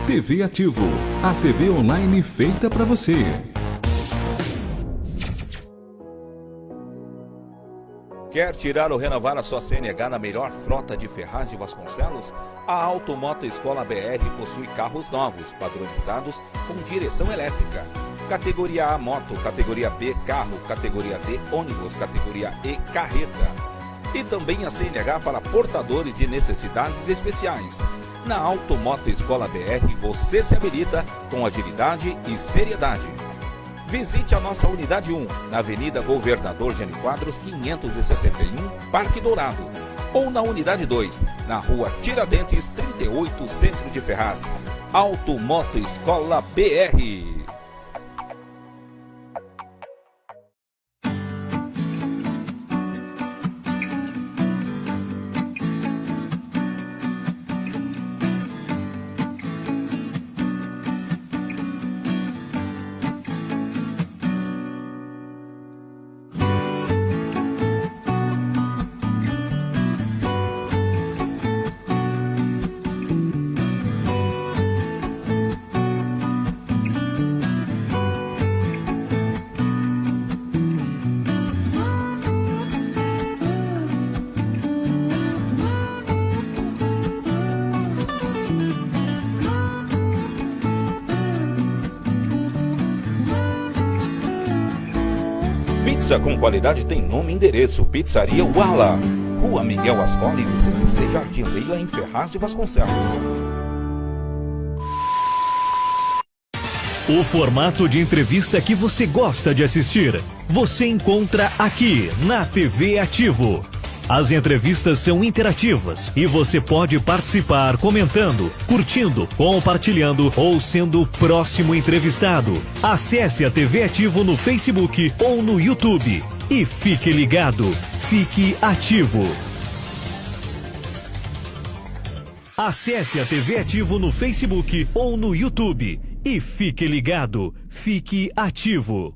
TV Ativo, a TV online feita para você. Quer tirar ou renovar a sua CNH na melhor frota de Ferraz de Vasconcelos? A Automoto Escola BR possui carros novos, padronizados com direção elétrica. Categoria A moto, categoria B carro, categoria D ônibus, categoria E carreta. E também a CNH para portadores de necessidades especiais. Na Automoto Escola BR você se habilita com agilidade e seriedade. Visite a nossa Unidade 1, na Avenida Governador Jânio Quadros, 561, Parque Dourado. Ou na Unidade 2, na Rua Tiradentes, 38, Centro de Ferraz. Automoto Escola BR. Pizza com qualidade tem nome e endereço. Pizzaria Uala, Rua Miguel Ascoli, 16 Jardim Leila, em Ferraz de Vasconcelos. O formato de entrevista que você gosta de assistir, você encontra aqui na TV Ativo. As entrevistas são interativas e você pode participar comentando, curtindo, compartilhando ou sendo o próximo entrevistado. Acesse a TV Ativo no Facebook ou no YouTube e fique ligado, fique ativo. Acesse a TV Ativo no Facebook ou no YouTube e fique ligado, fique ativo.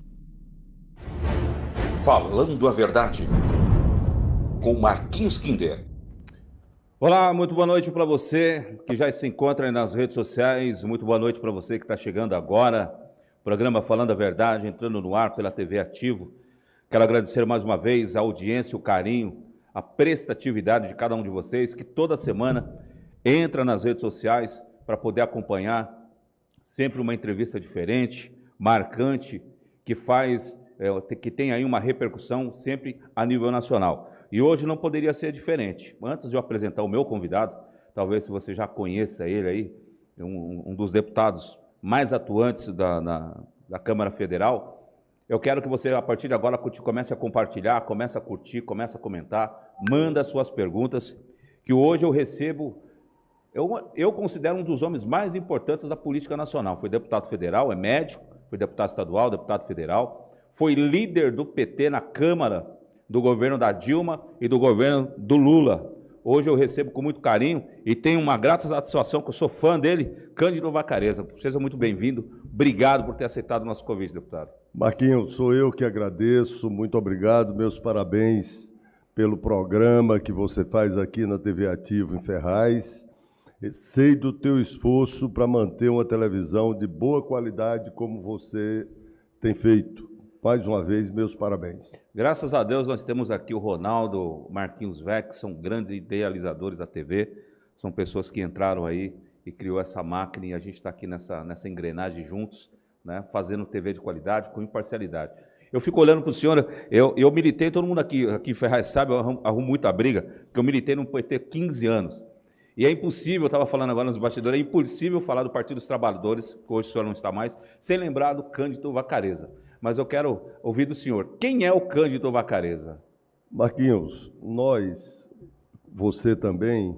Falando a verdade, com Marquinhos Kinder. Olá, muito boa noite para você que já se encontra aí nas redes sociais. Muito boa noite para você que está chegando agora. Programa Falando a Verdade, entrando no ar pela TV Ativo. Quero agradecer mais uma vez a audiência, o carinho, a prestatividade de cada um de vocês que toda semana entra nas redes sociais para poder acompanhar sempre uma entrevista diferente, marcante, que tem aí uma repercussão sempre a nível nacional. E hoje não poderia ser diferente. Antes de eu apresentar o meu convidado, talvez se você já conheça ele aí, um dos deputados mais atuantes da Câmara Federal, eu quero que você, a partir de agora, comece a compartilhar, comece a curtir, comece a comentar, manda suas perguntas, que hoje eu recebo, eu considero um dos homens mais importantes da política nacional. Foi deputado federal, é médico, foi deputado estadual, deputado federal, foi líder do PT na Câmara, do governo da Dilma e do governo do Lula. Hoje eu recebo com muito carinho e tenho uma grata satisfação, que eu sou fã dele, Cândido Vacarezza. Seja muito bem-vindo. Obrigado por ter aceitado o nosso convite, deputado. Marquinhos, sou eu que agradeço. Muito obrigado. Meus parabéns pelo programa que você faz aqui na TV Ativo em Ferraz. Sei do teu esforço para manter uma televisão de boa qualidade como você tem feito. Mais uma vez, meus parabéns. Graças a Deus, nós temos aqui o Ronaldo, o Marquinhos Vex, que são grandes idealizadores da TV, são pessoas que entraram aí e criou essa máquina e a gente está aqui nessa engrenagem juntos, né, fazendo TV de qualidade, com imparcialidade. Eu fico olhando para o senhor, eu militei, todo mundo aqui em Ferraz sabe, eu arrumo muita briga, porque eu militei no PT 15 anos. E é impossível, eu estava falando agora nos bastidores, é impossível falar do Partido dos Trabalhadores, que hoje o senhor não está mais, sem lembrar do Cândido Vacarezza. Mas eu quero ouvir do senhor, quem é o Cândido Vacarezza? Marquinhos, nós, você também,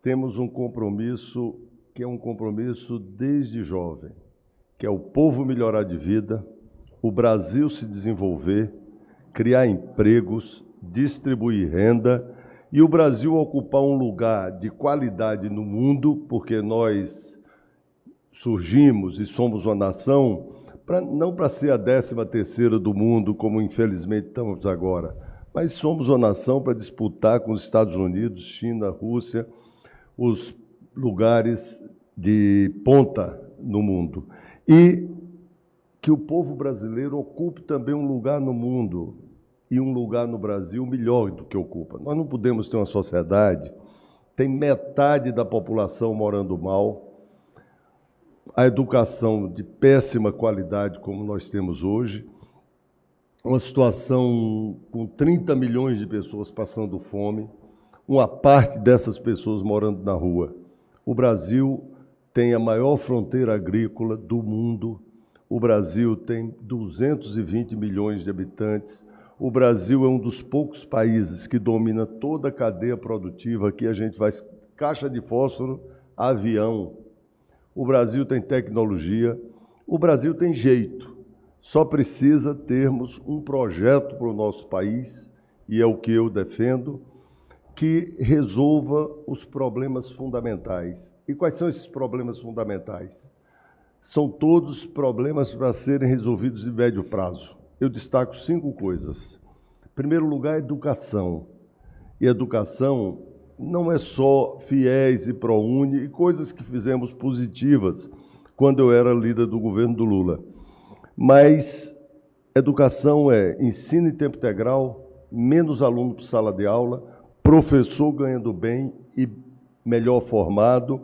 temos um compromisso que é um compromisso desde jovem, que é o povo melhorar de vida, o Brasil se desenvolver, criar empregos, distribuir renda e o Brasil ocupar um lugar de qualidade no mundo, porque nós surgimos e somos uma nação não para ser a 13ª do mundo, como infelizmente estamos agora, mas somos uma nação para disputar com os Estados Unidos, China, Rússia, os lugares de ponta no mundo. E que o povo brasileiro ocupe também um lugar no mundo e um lugar no Brasil melhor do que ocupa. Nós não podemos ter uma sociedade, tem metade da população morando mal, a educação de péssima qualidade como nós temos hoje, uma situação com 30 milhões de pessoas passando fome, uma parte dessas pessoas morando na rua. O Brasil tem a maior fronteira agrícola do mundo, o Brasil tem 220 milhões de habitantes, o Brasil é um dos poucos países que domina toda a cadeia produtiva, aqui a gente vai caixa de fósforo, avião. O Brasil tem tecnologia, o Brasil tem jeito. Só precisa termos um projeto para o nosso país, e é o que eu defendo, que resolva os problemas fundamentais. E quais são esses problemas fundamentais? São todos problemas para serem resolvidos de médio prazo. Eu destaco 5 coisas. Em primeiro lugar, educação. E educação não é só FIES e ProUni e coisas que fizemos positivas quando eu era líder do governo do Lula. Mas educação é ensino em tempo integral, menos aluno por sala de aula, professor ganhando bem e melhor formado,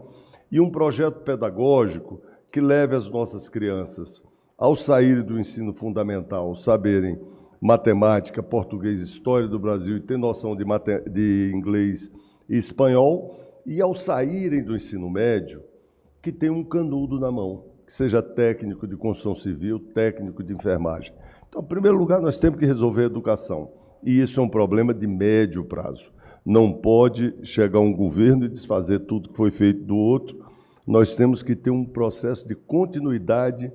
e um projeto pedagógico que leve as nossas crianças, ao saírem do ensino fundamental, saberem matemática, português, história do Brasil e ter noção de inglês e espanhol, e ao saírem do ensino médio, que tenham um canudo na mão, que seja técnico de construção civil, técnico de enfermagem. Então, em primeiro lugar, nós temos que resolver a educação, e isso é um problema de médio prazo. Não pode chegar um governo e desfazer tudo que foi feito do outro. Nós temos que ter um processo de continuidade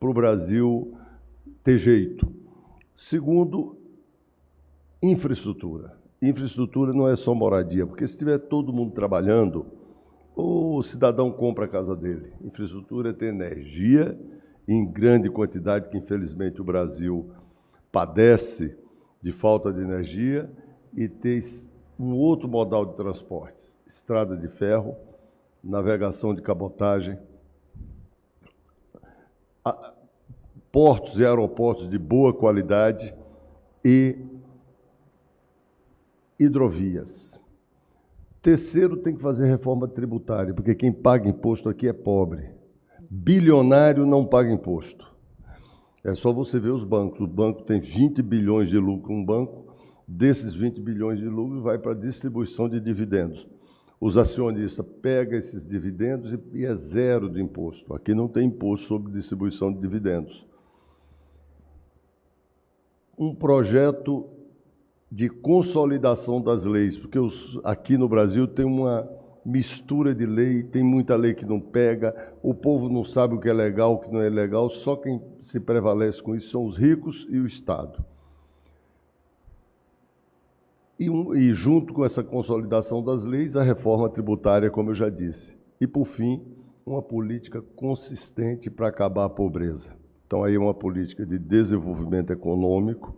para o Brasil ter jeito. Segundo, infraestrutura. Infraestrutura não é só moradia, porque se tiver todo mundo trabalhando, o cidadão compra a casa dele. Infraestrutura é ter energia em grande quantidade, que infelizmente o Brasil padece de falta de energia, e ter um outro modal de transportes, estrada de ferro, navegação de cabotagem, portos e aeroportos de boa qualidade e hidrovias. Terceiro, tem que fazer reforma tributária, porque quem paga imposto aqui é pobre. Bilionário não paga imposto. É só você ver os bancos. O banco tem 20 bilhões de lucro, um banco, desses 20 bilhões de lucro vai para a distribuição de dividendos. Os acionistas pegam esses dividendos e é zero de imposto. Aqui não tem imposto sobre distribuição de dividendos. Um projeto de consolidação das leis, porque aqui no Brasil tem uma mistura de lei, tem muita lei que não pega, o povo não sabe o que é legal, o que não é legal, só quem se prevalece com isso são os ricos e o Estado. E junto com essa consolidação das leis, a reforma tributária, como eu já disse. E, por fim, uma política consistente para acabar a pobreza. Então, aí uma política de desenvolvimento econômico,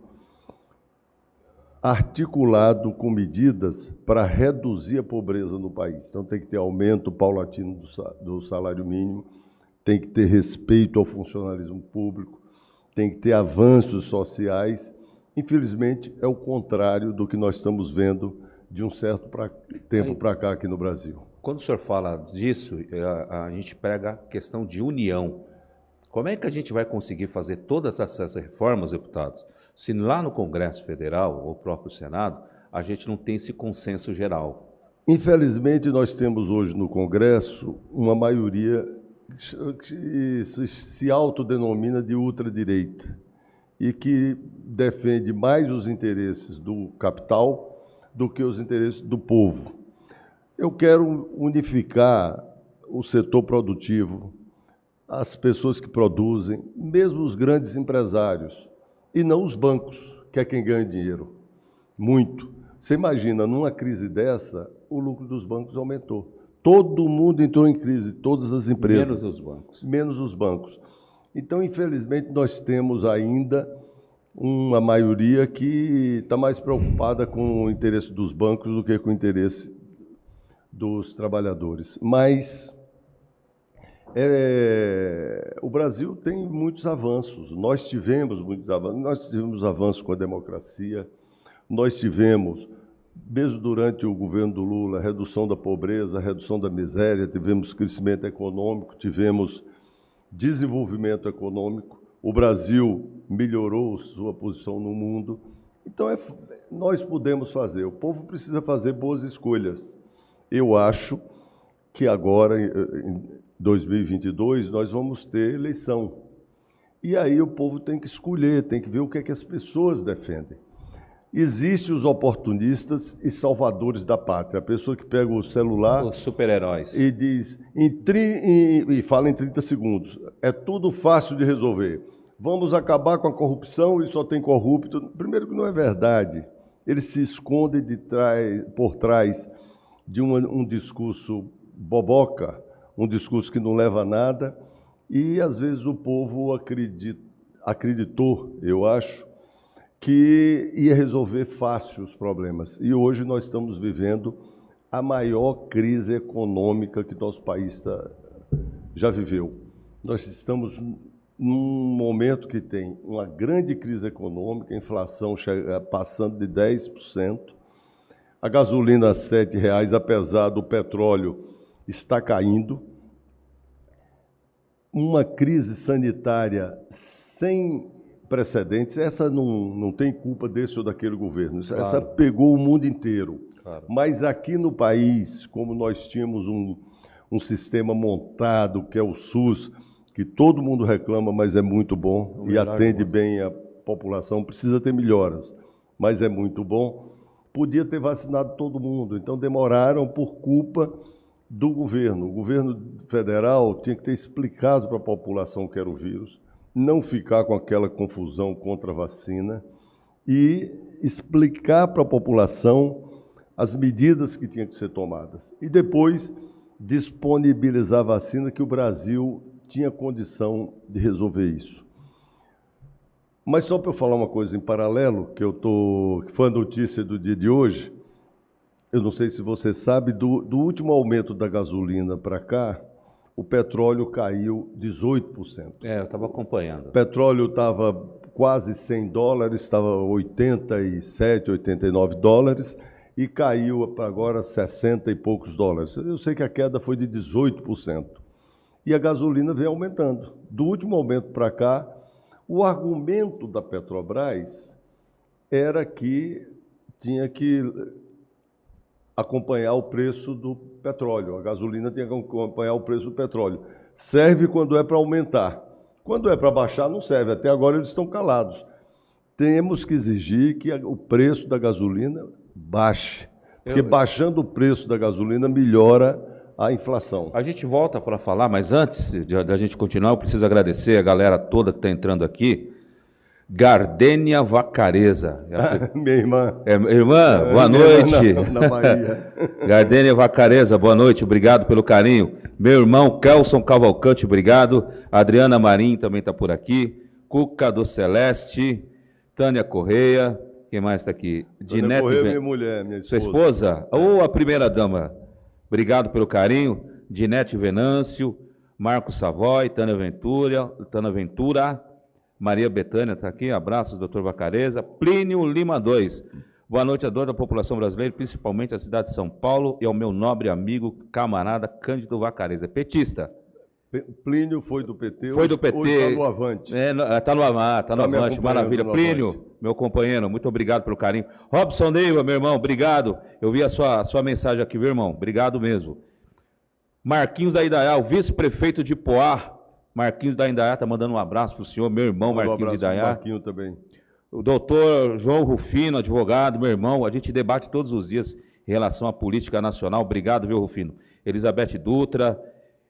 articulado com medidas para reduzir a pobreza no país. Então, tem que ter aumento paulatino do salário mínimo, tem que ter respeito ao funcionalismo público, tem que ter avanços sociais. Infelizmente, é o contrário do que nós estamos vendo de um certo tempo para cá aqui no Brasil. Quando o senhor fala disso, a gente prega a questão de união. Como é que a gente vai conseguir fazer todas essas reformas, deputados, se lá no Congresso Federal ou próprio Senado, a gente não tem esse consenso geral? Infelizmente, nós temos hoje no Congresso uma maioria que se autodenomina de ultradireita e que defende mais os interesses do capital do que os interesses do povo. Eu quero unificar o setor produtivo, as pessoas que produzem, mesmo os grandes empresários, e não os bancos, que é quem ganha dinheiro. Muito. Você imagina, numa crise dessa, o lucro dos bancos aumentou. Todo mundo entrou em crise, todas as empresas. Menos os bancos. Menos os bancos. Então, infelizmente, nós temos ainda uma maioria que está mais preocupada com o interesse dos bancos do que com o interesse dos trabalhadores. Mas O Brasil tem muitos avanços, nós tivemos avanços com a democracia, nós tivemos, mesmo durante o governo do Lula, a redução da pobreza, a redução da miséria, tivemos crescimento econômico, tivemos desenvolvimento econômico, o Brasil melhorou sua posição no mundo. Então, nós podemos fazer, o povo precisa fazer boas escolhas. Eu acho que agora, em 2022, nós vamos ter eleição. E aí o povo tem que escolher, tem que ver o que é que as pessoas defendem. Existem os oportunistas e salvadores da pátria. A pessoa que pega o celular... Os super-heróis. E diz, e fala em 30 segundos, é tudo fácil de resolver. Vamos acabar com a corrupção e só tem corrupto. Primeiro que não é verdade. Eles se escondem por trás de um discurso boboca, um discurso que não leva a nada, e às vezes o povo acreditou, eu acho, que ia resolver fácil os problemas. E hoje nós estamos vivendo a maior crise econômica que nosso país já viveu. Nós estamos num momento que tem uma grande crise econômica, a inflação passando de 10%, a gasolina a R$ 7,00, apesar do petróleo está caindo, uma crise sanitária sem precedentes. Essa não tem culpa desse ou daquele governo, claro. Essa pegou o mundo inteiro. Claro. Mas aqui no país, como nós tínhamos um sistema montado, que é o SUS, que todo mundo reclama, mas é muito bom e atende bem a população, precisa ter melhoras, mas é muito bom. Podia ter vacinado todo mundo, então demoraram por culpa do governo. O governo federal tinha que ter explicado para a população o que era o vírus, não ficar com aquela confusão contra a vacina e explicar para a população as medidas que tinham que ser tomadas. E depois disponibilizar a vacina, que o Brasil tinha condição de resolver isso. Mas só para eu falar uma coisa em paralelo, que foi a notícia do dia de hoje, eu não sei se você sabe, do último aumento da gasolina para cá, o petróleo caiu 18%. Eu estava acompanhando. O petróleo estava quase $100, estava 87, 89 dólares, e caiu para agora 60 e poucos dólares. Eu sei que a queda foi de 18%. E a gasolina vem aumentando. Do último aumento para cá, o argumento da Petrobras era que tinha que acompanhar o preço do petróleo. A gasolina tinha que acompanhar o preço do petróleo. Serve quando é para aumentar. Quando é para baixar, não serve. Até agora eles estão calados. Temos que exigir que o preço da gasolina baixe. Porque baixando o preço da gasolina, melhora a inflação. A gente volta para falar, mas antes da gente continuar, eu preciso agradecer a galera toda que está entrando aqui. Gardênia Vacareza. Minha irmã. Irmã, boa noite. Na Bahia. Gardênia Vacareza, boa noite, obrigado pelo carinho. Meu irmão Kelson Cavalcante, obrigado. Adriana Marim também está por aqui. Cuca do Celeste. Tânia Correia. Quem mais está aqui? Tânia Correia, minha mulher, minha esposa. Sua esposa? Ou a primeira dama? Obrigado pelo carinho. Dinete Venâncio, Marcos Savoy, Tânia Ventura, Maria Betânia está aqui, abraços, doutor Vacareza. Plínio Lima 2, boa noite a toda a população brasileira, principalmente a cidade de São Paulo, e ao meu nobre amigo, camarada Cândido Vacareza, petista. Plínio foi do PT, foi do PT. Hoje está no Avante. Está no Avante, maravilha. Plínio, meu companheiro, muito obrigado pelo carinho. Robson Neiva, meu irmão, obrigado. Eu vi a sua mensagem aqui, viu, irmão? Obrigado mesmo. Marquinhos da Indaiá, o vice-prefeito de Poá. Marquinhos da Indaiá está mandando um abraço para o senhor, meu irmão Marquinhos da Indaiá. Marquinhos também. O doutor João Rufino, advogado, meu irmão, a gente debate todos os dias em relação à política nacional. Obrigado, viu, Rufino? Elizabeth Dutra,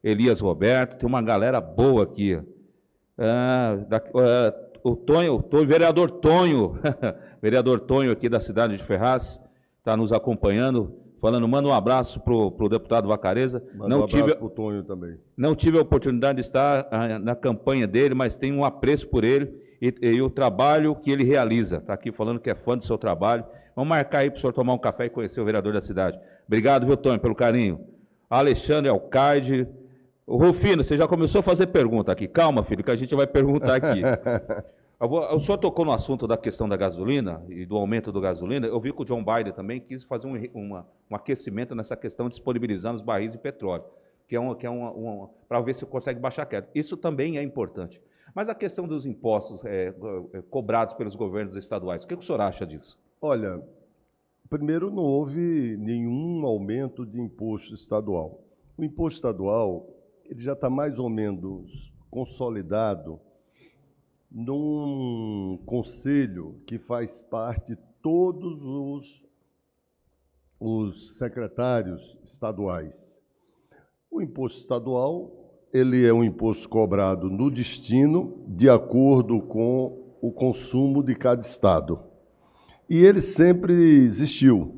Elias Roberto, tem uma galera boa aqui. O vereador Tonho, vereador Tonho aqui da cidade de Ferraz, está nos acompanhando, falando, manda um abraço para o deputado Vacareza. Manda um abraço para o Tonho também. Não tive a oportunidade de estar na campanha dele, mas tenho um apreço por ele e o trabalho que ele realiza. Está aqui falando que é fã do seu trabalho. Vamos marcar aí para o senhor tomar um café e conhecer o vereador da cidade. Obrigado, viu, Tonho, pelo carinho. Alexandre Alcaide, O Rufino, você já começou a fazer pergunta aqui. Calma, filho, que a gente vai perguntar aqui. O senhor tocou no assunto da questão da gasolina e do aumento do gasolina. Eu vi que o John Biden também quis fazer um aquecimento nessa questão, disponibilizando os barris de petróleo, para ver se consegue baixar a queda. Isso também é importante. Mas a questão dos impostos cobrados pelos governos estaduais, o que o senhor acha disso? Olha, primeiro não houve nenhum aumento de imposto estadual. O imposto estadual ele já está mais ou menos consolidado num conselho que faz parte todos os secretários estaduais. O imposto estadual, ele é um imposto cobrado no destino, de acordo com o consumo de cada estado. E ele sempre existiu.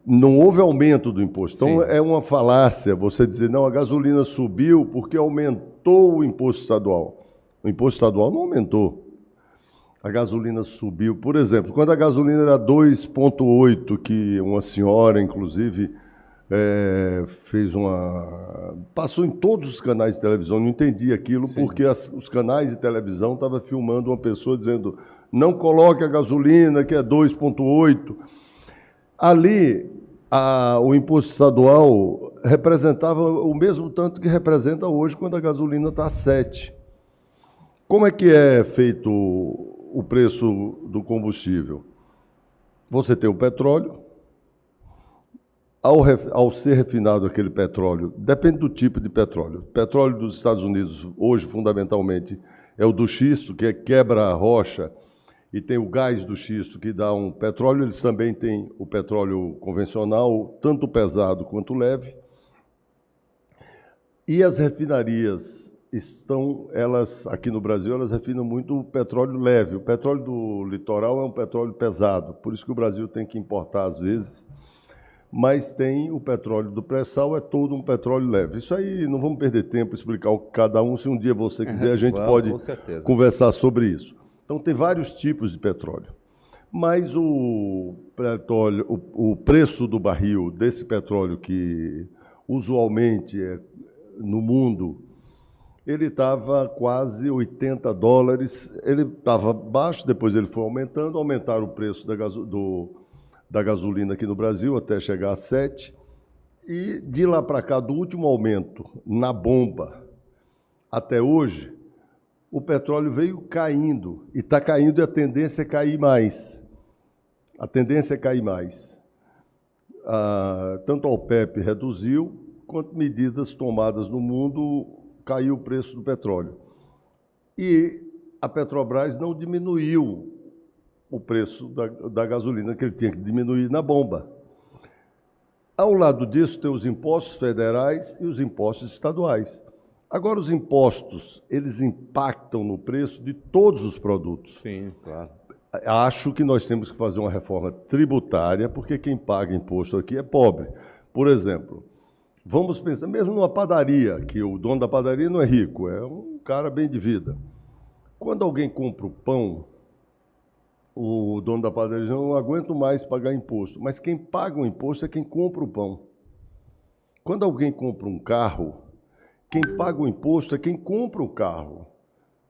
Não houve aumento do imposto. Então, é uma falácia você dizer, não, a gasolina subiu porque aumentou o imposto estadual. O imposto estadual não aumentou. A gasolina subiu. Por exemplo, quando a gasolina era 2,8, que uma senhora, inclusive, passou em todos os canais de televisão, não entendi aquilo, porque os canais de televisão estavam filmando uma pessoa dizendo, não coloque a gasolina, que é 2,8. Ali, o imposto estadual representava o mesmo tanto que representa hoje quando a gasolina está a 7. Como é que é feito o preço do combustível? Você tem o petróleo, ao ser refinado aquele petróleo, depende do tipo de petróleo. O petróleo dos Estados Unidos, hoje, fundamentalmente, é o do xisto, que quebra a rocha, e tem o gás do xisto, que dá um petróleo. Eles também têm o petróleo convencional, tanto pesado quanto leve. E as refinarias aqui no Brasil, elas refinam muito o petróleo leve. O petróleo do litoral é um petróleo pesado, por isso que o Brasil tem que importar às vezes. Mas tem o petróleo do pré-sal, é todo um petróleo leve. Isso aí, não vamos perder tempo explicar o que cada um. Se um dia você quiser, a gente pode conversar sobre isso. Então, tem vários tipos de petróleo. Mas o preço do barril desse petróleo, que usualmente é no mundo, ele estava quase $80. Ele estava baixo, depois ele foi aumentando, aumentaram o preço da gasolina aqui no Brasil até chegar a 7. E de lá para cá, do último aumento na bomba até hoje, o petróleo veio caindo, e está caindo, e a tendência é cair mais. A tendência é cair mais. Tanto a OPEP reduziu, quanto medidas tomadas no mundo, caiu o preço do petróleo. E a Petrobras não diminuiu o preço da gasolina, que ele tinha que diminuir na bomba. Ao lado disso, tem os impostos federais e os impostos estaduais. Agora, os impostos, eles impactam no preço de todos os produtos. Sim, claro. Acho que nós temos que fazer uma reforma tributária, porque quem paga imposto aqui é pobre. Por exemplo, vamos pensar, mesmo numa padaria, que o dono da padaria não é rico, é um cara bem de vida. Quando alguém compra o pão, o dono da padaria diz, não aguento mais pagar imposto. Mas quem paga o imposto é quem compra o pão. Quando alguém compra um carro, quem paga o imposto é quem compra o carro.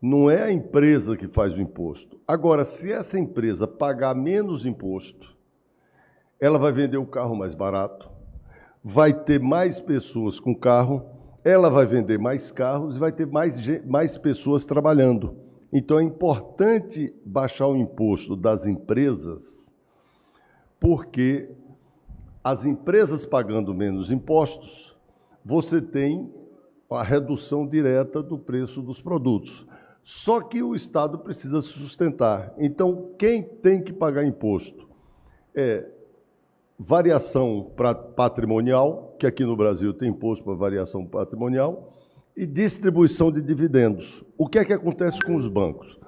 Não é a empresa que faz o imposto. Agora, se essa empresa pagar menos imposto, ela vai vender o carro mais barato, vai ter mais pessoas com carro, ela vai vender mais carros e vai ter mais pessoas trabalhando. Então, é importante baixar o imposto das empresas, porque as empresas pagando menos impostos, você tem a redução direta do preço dos produtos. Só que o Estado precisa se sustentar. Então, quem tem que pagar imposto é variação patrimonial, que aqui no Brasil tem imposto para variação patrimonial, e distribuição de dividendos. O que é que acontece com os bancos?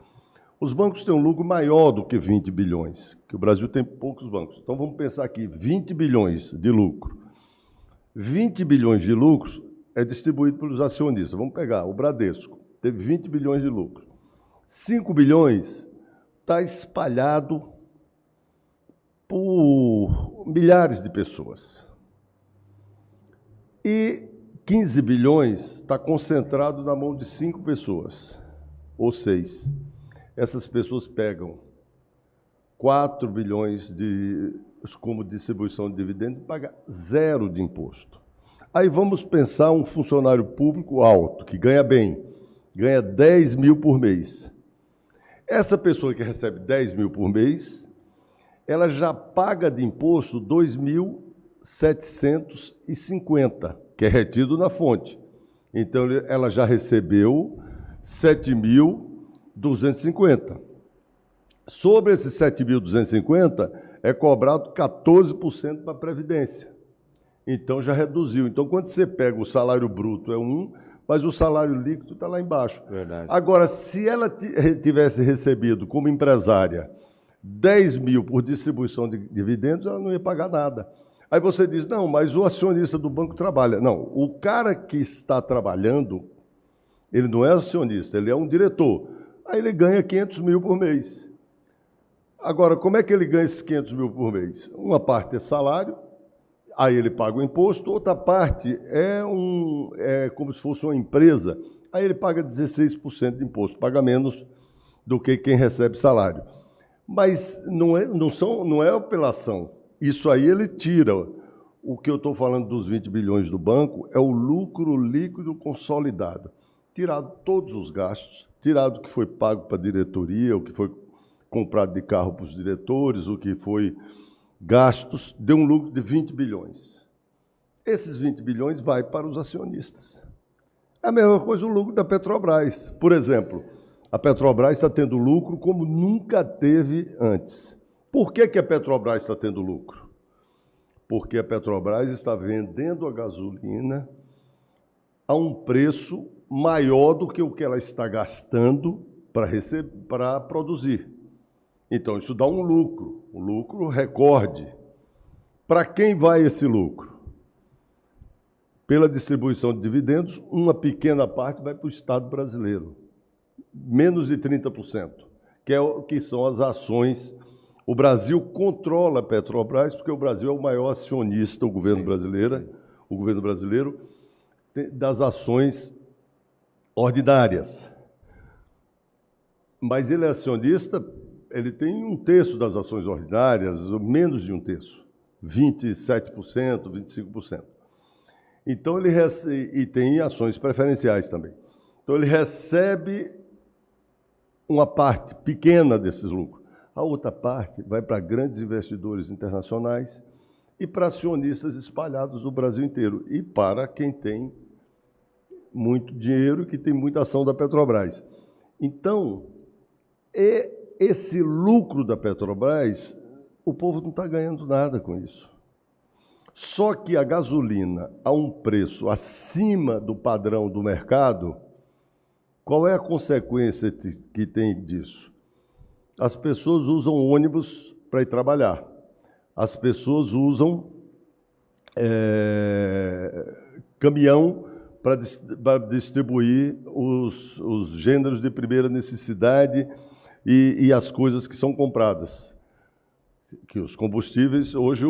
Os bancos têm um lucro maior do que 20 bilhões, que o Brasil tem poucos bancos. Então, vamos pensar aqui, 20 bilhões de lucro. 20 bilhões de lucros é distribuído pelos acionistas. Vamos pegar o Bradesco, teve 20 bilhões de lucro. 5 bilhões está espalhado por milhares de pessoas. E 15 bilhões está concentrado na mão de 5 pessoas, ou 6. Essas pessoas pegam 4 bilhões como distribuição de dividendos e pagam 0 de imposto. Aí vamos pensar um funcionário público alto, que ganha bem, ganha 10 mil por mês. Essa pessoa que recebe 10 mil por mês, ela já paga de imposto 2.750, que é retido na fonte. Então, ela já recebeu 7.250. Sobre esses 7.250, é cobrado 14% para a Previdência. Então, já reduziu. Então, quando você pega o salário bruto é 1, mas o salário líquido está lá embaixo. Verdade. Agora, se ela tivesse recebido como empresária 10 mil por distribuição de dividendos, ela não ia pagar nada. Aí você diz, não, mas o acionista do banco trabalha. Não, o cara que está trabalhando, ele não é acionista, ele é um diretor. Aí ele ganha 500 mil por mês. Agora, como é que ele ganha esses 500 mil por mês? Uma parte é salário, aí ele paga o imposto, outra parte é como se fosse uma empresa, aí ele paga 16% de imposto, paga menos do que quem recebe salário. Mas não é apelação. Isso aí ele tira. O que eu estou falando dos 20 bilhões do banco é o lucro líquido consolidado. Tirado todos os gastos, tirado o que foi pago para a diretoria, o que foi comprado de carro para os diretores, o que foi gastos, deu um lucro de 20 bilhões. Esses 20 bilhões vai para os acionistas. É a mesma coisa o lucro da Petrobras. Por exemplo, a Petrobras está tendo lucro como nunca teve antes. Por que a Petrobras está tendo lucro? Porque a Petrobras está vendendo a gasolina a um preço maior do que o que ela está gastando para produzir. Então, isso dá um lucro recorde. Para quem vai esse lucro? Pela distribuição de dividendos, uma pequena parte vai para o Estado brasileiro. Menos de 30%, que são as ações. O Brasil controla a Petrobras, porque o Brasil é o maior acionista, o governo brasileiro, das ações ordinárias. Mas ele é acionista, ele tem 1/3 das ações ordinárias, ou menos de 1/3, 27%, 25%. Então, e tem ações preferenciais também. Então, ele recebe uma parte pequena desses lucros. A outra parte vai para grandes investidores internacionais e para acionistas espalhados no Brasil inteiro. E para quem tem muito dinheiro e que tem muita ação da Petrobras. Então, esse lucro da Petrobras, o povo não está ganhando nada com isso. Só que a gasolina a um preço acima do padrão do mercado, qual é a consequência que tem disso? As pessoas usam ônibus para ir trabalhar. As pessoas usam caminhão para distribuir os gêneros de primeira necessidade e as coisas que são compradas. Que os combustíveis, hoje,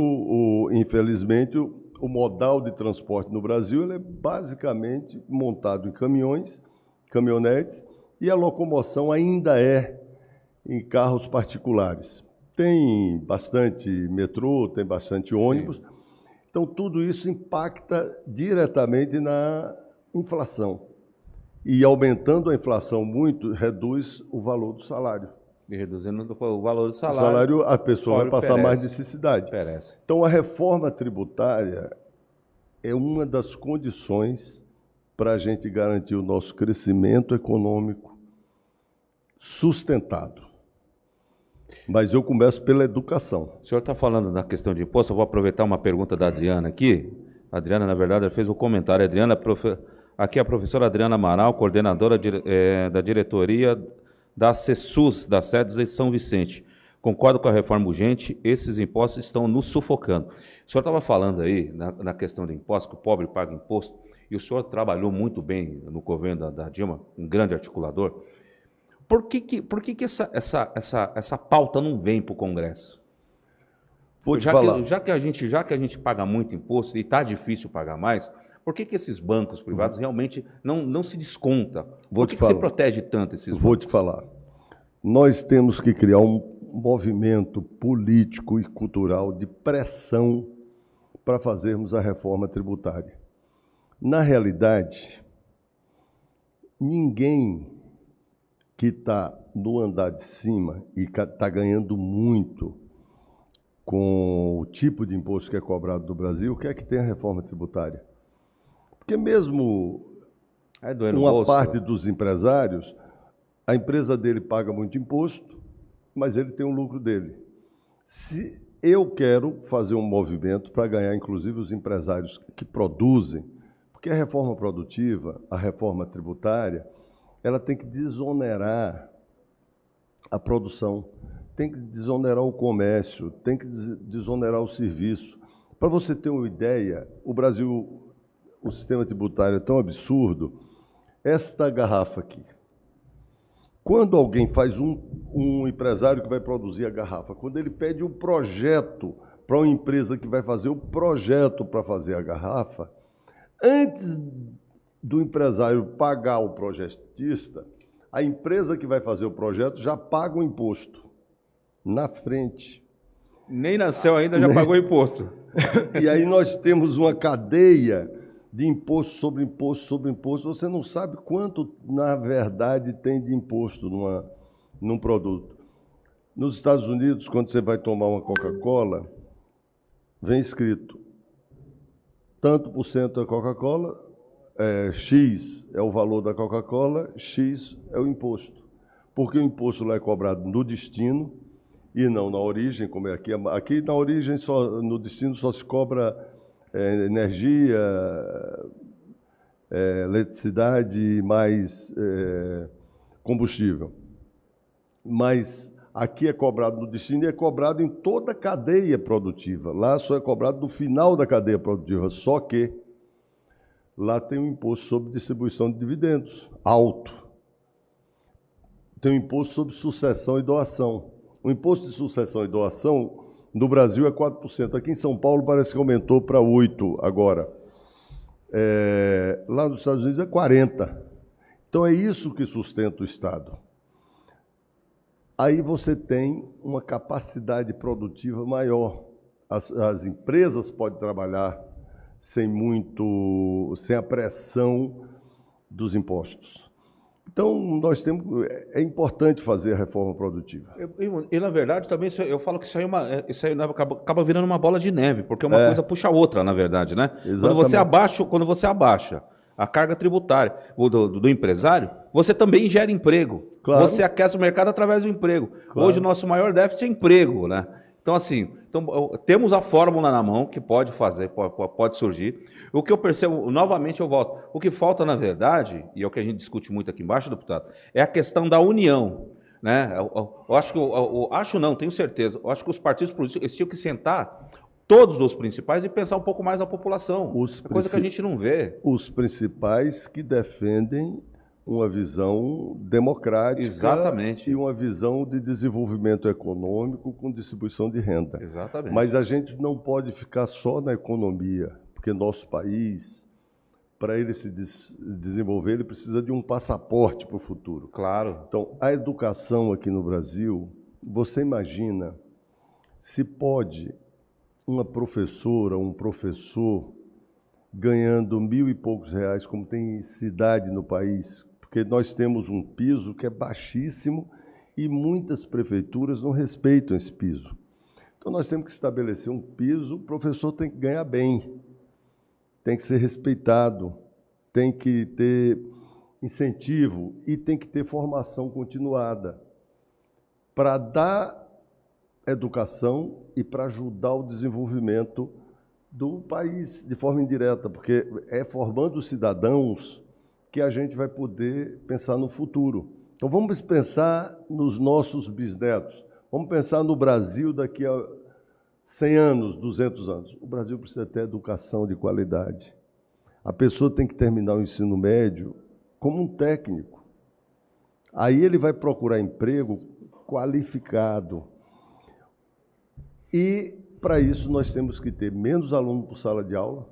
infelizmente, o modal de transporte no Brasil ele é basicamente montado em caminhões, caminhonetes, e a locomoção ainda é em carros particulares. Tem bastante metrô, tem bastante ônibus. Sim. Então, tudo isso impacta diretamente na inflação. E aumentando a inflação muito, reduz o valor do salário. E reduzindo o valor do salário. O salário, a pessoa vai passar mais necessidade. Perece. Então, a reforma tributária é uma das condições para a gente garantir o nosso crescimento econômico sustentado. Mas eu começo pela educação. O senhor está falando da questão de imposto, eu vou aproveitar uma pergunta da Adriana aqui. A Adriana, na verdade, ela fez um comentário. Aqui é a professora Adriana Amaral, coordenadora da diretoria da CESUS, da SEDES de São Vicente. Concordo com a reforma urgente, esses impostos estão nos sufocando. O senhor estava falando aí, na questão do imposto, que o pobre paga imposto, e o senhor trabalhou muito bem no governo da Dilma, um grande articulador. Por que essa pauta não vem para o Congresso? Já que a gente paga muito imposto e está difícil pagar mais, Por que esses bancos privados realmente não se desconta? Vou Por te que se falar. protege tanto esses bancos? Vou te falar. Nós temos que criar um movimento político e cultural de pressão para fazermos a reforma tributária. Na realidade, ninguém que está no andar de cima e está ganhando muito com o tipo de imposto que é cobrado no Brasil, quer que tenha reforma tributária. Porque mesmo Doer no uma bolso, parte dos empresários, a empresa dele paga muito imposto, mas ele tem o lucro dele. Se eu quero fazer um movimento para ganhar, inclusive, os empresários que produzem, porque a reforma produtiva, a reforma tributária, ela tem que desonerar a produção, tem que desonerar o comércio, tem que desonerar o serviço. Para você ter uma ideia, o Brasil, o sistema tributário é tão absurdo, esta garrafa aqui, quando alguém faz um empresário que vai produzir a garrafa, quando ele pede um projeto para uma empresa que vai fazer o projeto para fazer a garrafa, antes do empresário pagar o projetista, a empresa que vai fazer o projeto já paga o imposto na frente. Nem nasceu ainda, já pagou imposto. E aí nós temos uma cadeia de imposto sobre imposto sobre imposto. Você não sabe quanto, na verdade, tem de imposto num produto. Nos Estados Unidos, quando você vai tomar uma Coca-Cola, vem escrito tanto por cento da Coca-Cola, X é o valor da Coca-Cola, X é o imposto. Porque o imposto lá é cobrado no destino e não na origem, como é aqui. Aqui na origem, no destino, só se cobra energia, eletricidade mais combustível. Mas aqui é cobrado no destino e é cobrado em toda a cadeia produtiva. Lá só é cobrado no final da cadeia produtiva, só que lá tem um imposto sobre distribuição de dividendos, alto. Tem um imposto sobre sucessão e doação. O imposto de sucessão e doação, no Brasil, é 4%. Aqui em São Paulo parece que aumentou para 8% agora. Lá nos Estados Unidos é 40%. Então é isso que sustenta o Estado. Aí você tem uma capacidade produtiva maior. As empresas podem trabalhar sem a pressão dos impostos. Então, é importante fazer a reforma produtiva. E na verdade, também, eu falo que isso aí acaba virando uma bola de neve, porque uma coisa puxa a outra, na verdade, né? Exatamente. Quando você abaixa a carga tributária do empresário, você também gera emprego. Claro. Você aquece o mercado através do emprego. Claro. Hoje, o nosso maior déficit é emprego, né? Então, assim, temos a fórmula na mão que pode fazer, pode surgir. O que eu percebo, novamente eu volto, o que falta, na verdade, e é o que a gente discute muito aqui embaixo, deputado, é a questão da união. Né? Tenho certeza, eu acho que os partidos políticos eles tinham que sentar, todos os principais, e pensar um pouco mais na população. Coisa que a gente não vê. Os principais que defendem uma visão democrática. Exatamente. E uma visão de desenvolvimento econômico com distribuição de renda. Exatamente. Mas a gente não pode ficar só na economia, porque nosso país, para ele se desenvolver, ele precisa de um passaporte para o futuro. Claro. Então, a educação aqui no Brasil, você imagina se pode uma professora, um professor, ganhando R$1.000 e poucos, como tem cidade no país, porque nós temos um piso que é baixíssimo e muitas prefeituras não respeitam esse piso. Então, nós temos que estabelecer um piso, o professor tem que ganhar bem, tem que ser respeitado, tem que ter incentivo e tem que ter formação continuada para dar educação e para ajudar o desenvolvimento do país de forma indireta, porque é formando cidadãos que a gente vai poder pensar no futuro. Então vamos pensar nos nossos bisnetos, vamos pensar no Brasil daqui a 100 anos, 200 anos. O Brasil precisa ter educação de qualidade. A pessoa tem que terminar o ensino médio como um técnico. Aí ele vai procurar emprego qualificado. E, para isso, nós temos que ter menos aluno por sala de aula,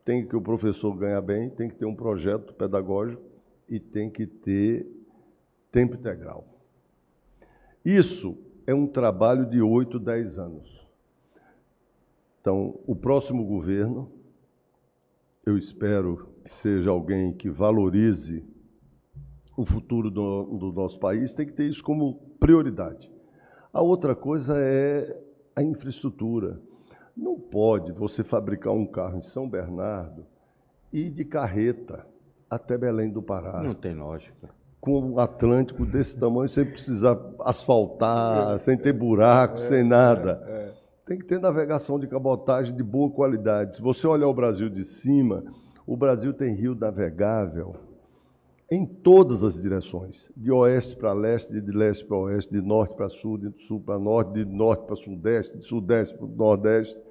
tem que o professor ganhar bem, tem que ter um projeto pedagógico e tem que ter tempo integral. Isso é um trabalho de 8, 10 anos. Então, o próximo governo, eu espero que seja alguém que valorize o futuro do nosso país, tem que ter isso como prioridade. A outra coisa é a infraestrutura. Não pode você fabricar um carro em São Bernardo e ir de carreta até Belém do Pará. Não tem lógica. Com um Atlântico desse tamanho, sem precisar asfaltar, sem ter buraco, sem nada. Tem que ter navegação de cabotagem de boa qualidade. Se você olhar o Brasil de cima, o Brasil tem rio navegável em todas as direções, de oeste para leste, de leste para oeste, de norte para sul, de sul para norte, de norte para sudeste, de sudeste para nordeste.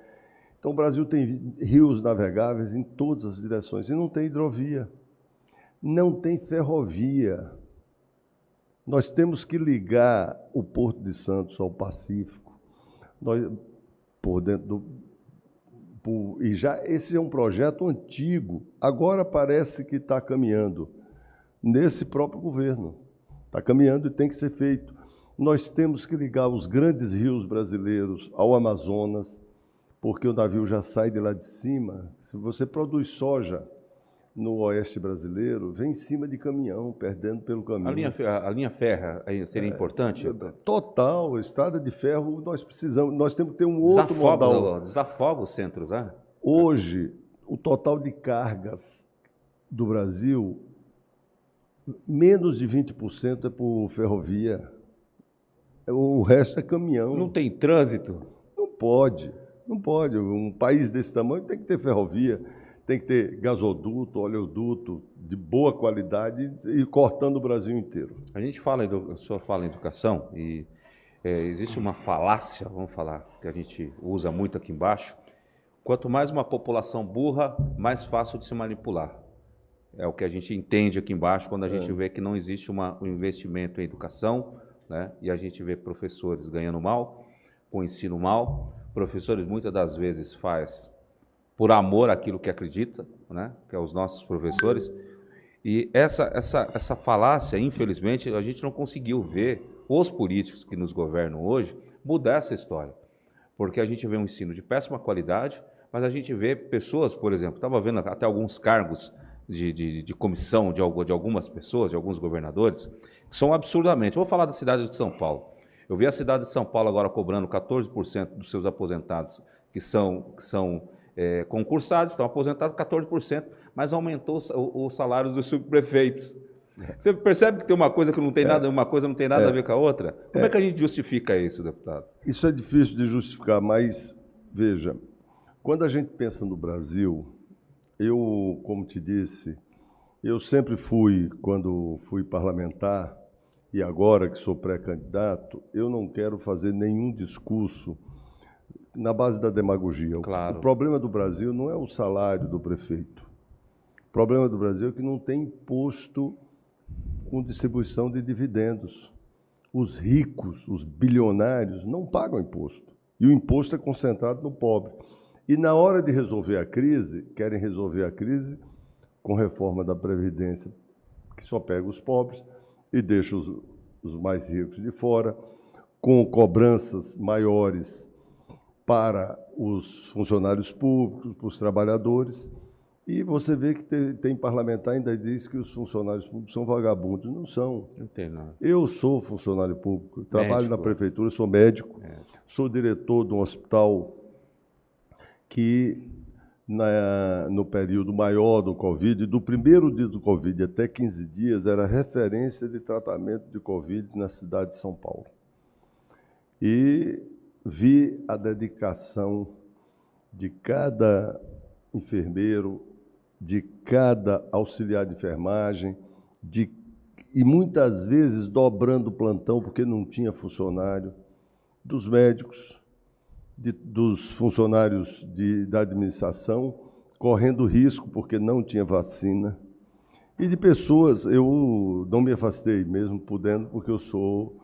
Então o Brasil tem rios navegáveis em todas as direções e não tem hidrovia. Não tem ferrovia. Nós temos que ligar o Porto de Santos ao Pacífico. E já esse é um projeto antigo. Agora parece que está caminhando nesse próprio governo. Está caminhando e tem que ser feito. Nós temos que ligar os grandes rios brasileiros ao Amazonas, porque o navio já sai de lá de cima. Se você produz soja no oeste brasileiro, vem em cima de caminhão, perdendo pelo caminho. A linha férrea seria importante? Total, estrada de ferro, nós temos que ter um outro modal. Desafoga os centros, né? Hoje, o total de cargas do Brasil, menos de 20% é por ferrovia. O resto é caminhão. Não tem trânsito? Não pode. Um país desse tamanho tem que ter ferrovia. Tem que ter gasoduto, oleoduto de boa qualidade e cortando o Brasil inteiro. A gente fala, o senhor fala em educação e existe uma falácia, vamos falar, que a gente usa muito aqui embaixo. Quanto mais uma população burra, mais fácil de se manipular. É o que a gente entende aqui embaixo quando a gente vê que não existe um investimento em educação, né? E a gente vê professores ganhando mal, com ensino mal. Professores muitas das vezes faz por amor àquilo que acredita, né? Que é os nossos professores. E essa falácia, infelizmente, a gente não conseguiu ver os políticos que nos governam hoje mudar essa história. Porque a gente vê um ensino de péssima qualidade, mas a gente vê pessoas, por exemplo, estava vendo até alguns cargos de comissão de algumas pessoas, de alguns governadores, que são absurdamente... Vou falar da cidade de São Paulo. Eu vi a cidade de São Paulo agora cobrando 14% dos seus aposentados, que são concursados, estão aposentados 14%, mas aumentou os salários dos subprefeitos. Você percebe que tem uma coisa que não tem nada, uma coisa não tem nada a ver com a outra? Como é que a gente justifica isso, deputado? Isso é difícil de justificar, mas, veja, quando a gente pensa no Brasil, eu, como te disse, eu sempre fui, quando fui parlamentar, e agora que sou pré-candidato, eu não quero fazer nenhum discurso na base da demagogia. Claro. O problema do Brasil não é o salário do prefeito. O problema do Brasil é que não tem imposto com distribuição de dividendos. Os ricos, os bilionários, não pagam imposto. E o imposto é concentrado no pobre. E na hora de resolver a crise, querem resolver a crise com reforma da Previdência, que só pega os pobres e deixa os mais ricos de fora, com cobranças maiores para os funcionários públicos, para os trabalhadores. E você vê que tem parlamentar ainda diz que os funcionários públicos são vagabundos. Não são. Não tem, não. Eu sou funcionário público, trabalho na prefeitura, sou médico, sou diretor de um hospital que, no período maior do Covid, do primeiro dia do Covid até 15 dias, era referência de tratamento de Covid na cidade de São Paulo. E vi a dedicação de cada enfermeiro, de cada auxiliar de enfermagem, e muitas vezes dobrando o plantão porque não tinha funcionário, dos médicos, dos funcionários da administração, correndo risco porque não tinha vacina, e de pessoas, eu não me afastei mesmo podendo, porque eu sou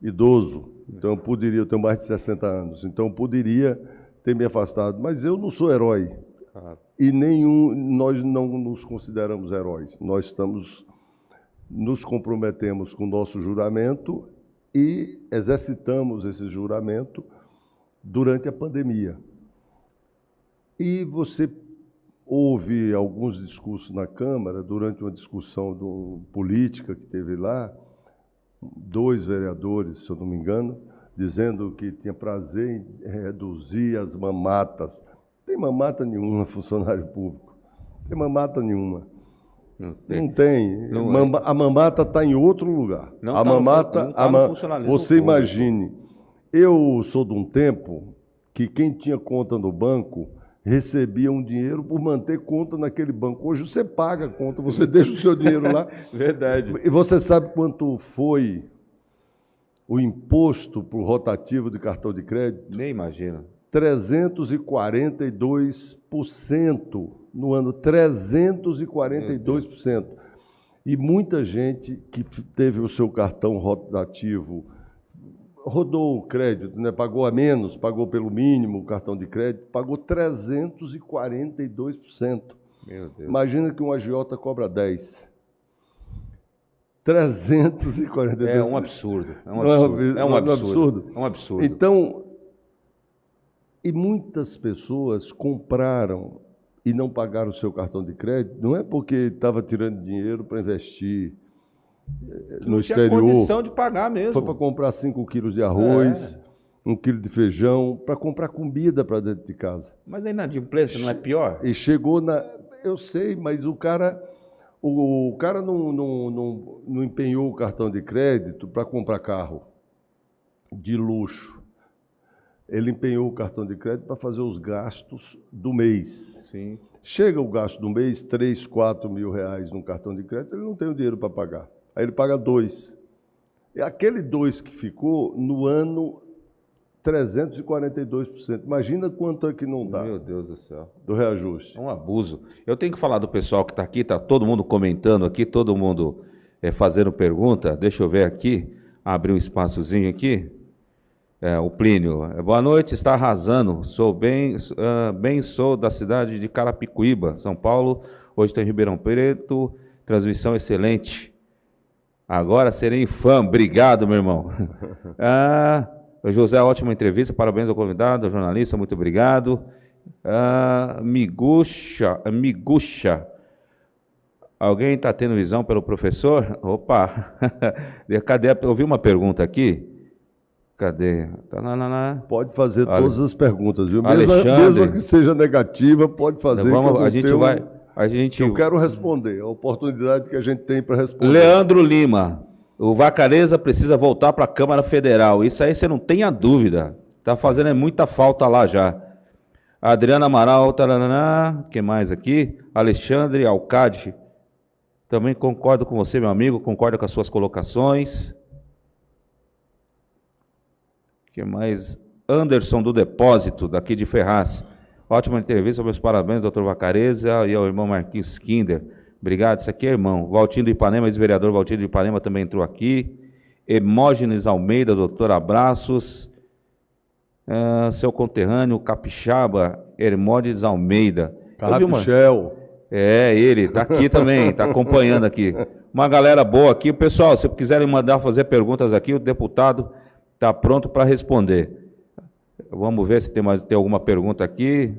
idoso, então eu tenho mais de 60 anos, então eu poderia ter me afastado, mas eu não sou herói. Claro. E nós não nos consideramos heróis. Nós nos comprometemos com o nosso juramento e exercitamos esse juramento durante a pandemia. E você houve alguns discursos na Câmara, durante uma discussão política que teve lá, 2 vereadores, se eu não me engano, dizendo que tinha prazer em reduzir as mamatas. Não tem mamata nenhuma, funcionário público. Não tem mamata nenhuma. Não tem. A mamata está em outro lugar. Não a tá mamata, no, não tá no funcionalismo você público. imagine, eu sou de um tempo que quem tinha conta no banco recebia um dinheiro por manter conta naquele banco. Hoje você paga a conta, você deixa o seu dinheiro lá. Verdade. E você sabe quanto foi o imposto por rotativo de cartão de crédito? Nem imagino. 342% no ano, 342%. E muita gente que teve o seu cartão rotativo, rodou o crédito, né? Pagou a menos, pagou pelo mínimo o cartão de crédito, pagou 342%. Meu Deus. Imagina que um agiota cobra 10%. 342%. É um absurdo. É um absurdo. É um absurdo. É um absurdo. Então, e muitas pessoas compraram e não pagaram o seu cartão de crédito, não é porque estava tirando dinheiro para investir no exterior. Tinha condição de pagar mesmo. Foi para comprar 5 quilos de arroz, 1 quilo de feijão, para comprar comida para dentro de casa. Mas a inadimplência não é pior? E chegou na... Eu sei, mas o cara não empenhou o cartão de crédito para comprar carro de luxo. Ele empenhou o cartão de crédito para fazer os gastos do mês. Sim. Chega o gasto do mês, 3, 4 mil reais num cartão de crédito, ele não tem o dinheiro para pagar. Aí ele paga 2. E aquele 2 que ficou, no ano, 342%. Imagina quanto é que não dá. Meu Deus do céu. Do reajuste. É um abuso. Eu tenho que falar do pessoal que está aqui, está todo mundo comentando aqui, todo mundo fazendo pergunta. Deixa eu ver aqui, abrir um espaçozinho aqui. O Plínio, boa noite, está arrasando. Sou sou da cidade de Carapicuíba, São Paulo. Hoje estou em Ribeirão Preto. Transmissão excelente. Agora serei fã. Obrigado, meu irmão. José, ótima entrevista. Parabéns ao convidado, ao jornalista. Muito obrigado. Miguxa. Alguém está tendo visão pelo professor? Opa. Cadê? Eu vi uma pergunta aqui. Cadê? Pode fazer todas as perguntas, viu? Alexandre, mesmo que seja negativa, pode fazer. Eu quero responder, a oportunidade que a gente tem para responder. Leandro Lima, o Vacareza precisa voltar para a Câmara Federal. Isso aí você não tenha dúvida. Está fazendo muita falta lá já. Adriana Amaral, o que mais aqui? Alexandre Alcade, também concordo com você, meu amigo, concordo com as suas colocações. Que mais? Anderson do Depósito, daqui de Ferraz. Ótima entrevista, meus parabéns, doutor Vacareza e ao irmão Marquinhos Kinder. Obrigado, isso aqui é irmão. Valtinho do Ipanema, ex-vereador Valtinho do Ipanema também entrou aqui. Hemógenes Almeida, doutor, abraços. Seu conterrâneo, Capixaba, Hermógenes Almeida. Carrapichel. Ele, está aqui também, está acompanhando aqui. Uma galera boa aqui. Pessoal, se quiserem mandar fazer perguntas aqui, o deputado está pronto para responder. Vamos ver se tem alguma pergunta aqui.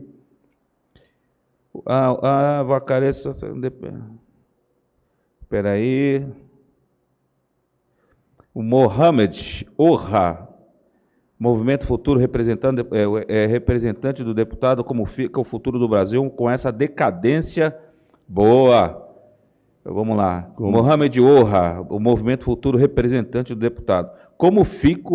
Vacareza. Espera aí. O Mohamed Orra, Movimento Futuro, representante do deputado, como fica o futuro do Brasil com essa decadência boa. Vamos lá. Mohamed Orra, o Movimento Futuro, representante do deputado. Como fica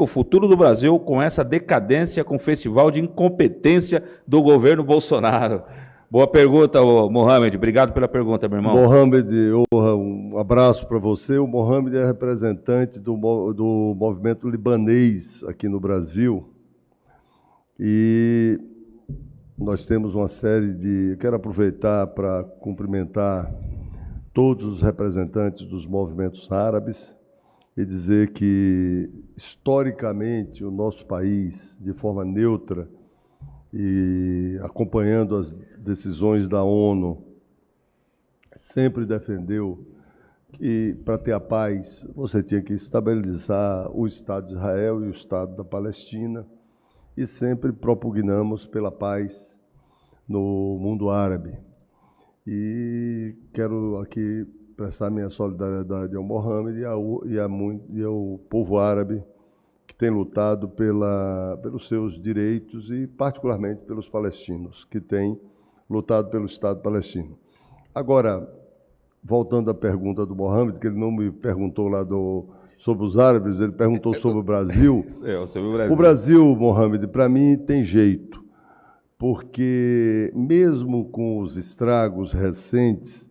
o futuro do Brasil com essa decadência, com o festival de incompetência do governo Bolsonaro? Boa pergunta, Mohamed. Obrigado pela pergunta, meu irmão. Mohamed, um abraço para você. O Mohamed é representante do movimento libanês aqui no Brasil. E nós temos uma série de... Eu quero aproveitar para cumprimentar todos os representantes dos movimentos árabes e dizer que, historicamente, o nosso país, de forma neutra, e acompanhando as decisões da ONU, sempre defendeu que, para ter a paz, você tinha que estabilizar o Estado de Israel e o Estado da Palestina, e sempre propugnamos pela paz no mundo árabe. E quero aqui prestar minha solidariedade ao Mohammed e ao povo árabe que tem lutado pelos seus direitos e, particularmente, pelos palestinos, que têm lutado pelo Estado palestino. Agora, voltando à pergunta do Mohammed, que ele não me perguntou lá sobre os árabes, ele perguntou sobre o Brasil. Sobre o Brasil. O Brasil, Mohammed, para mim tem jeito, porque mesmo com os estragos recentes,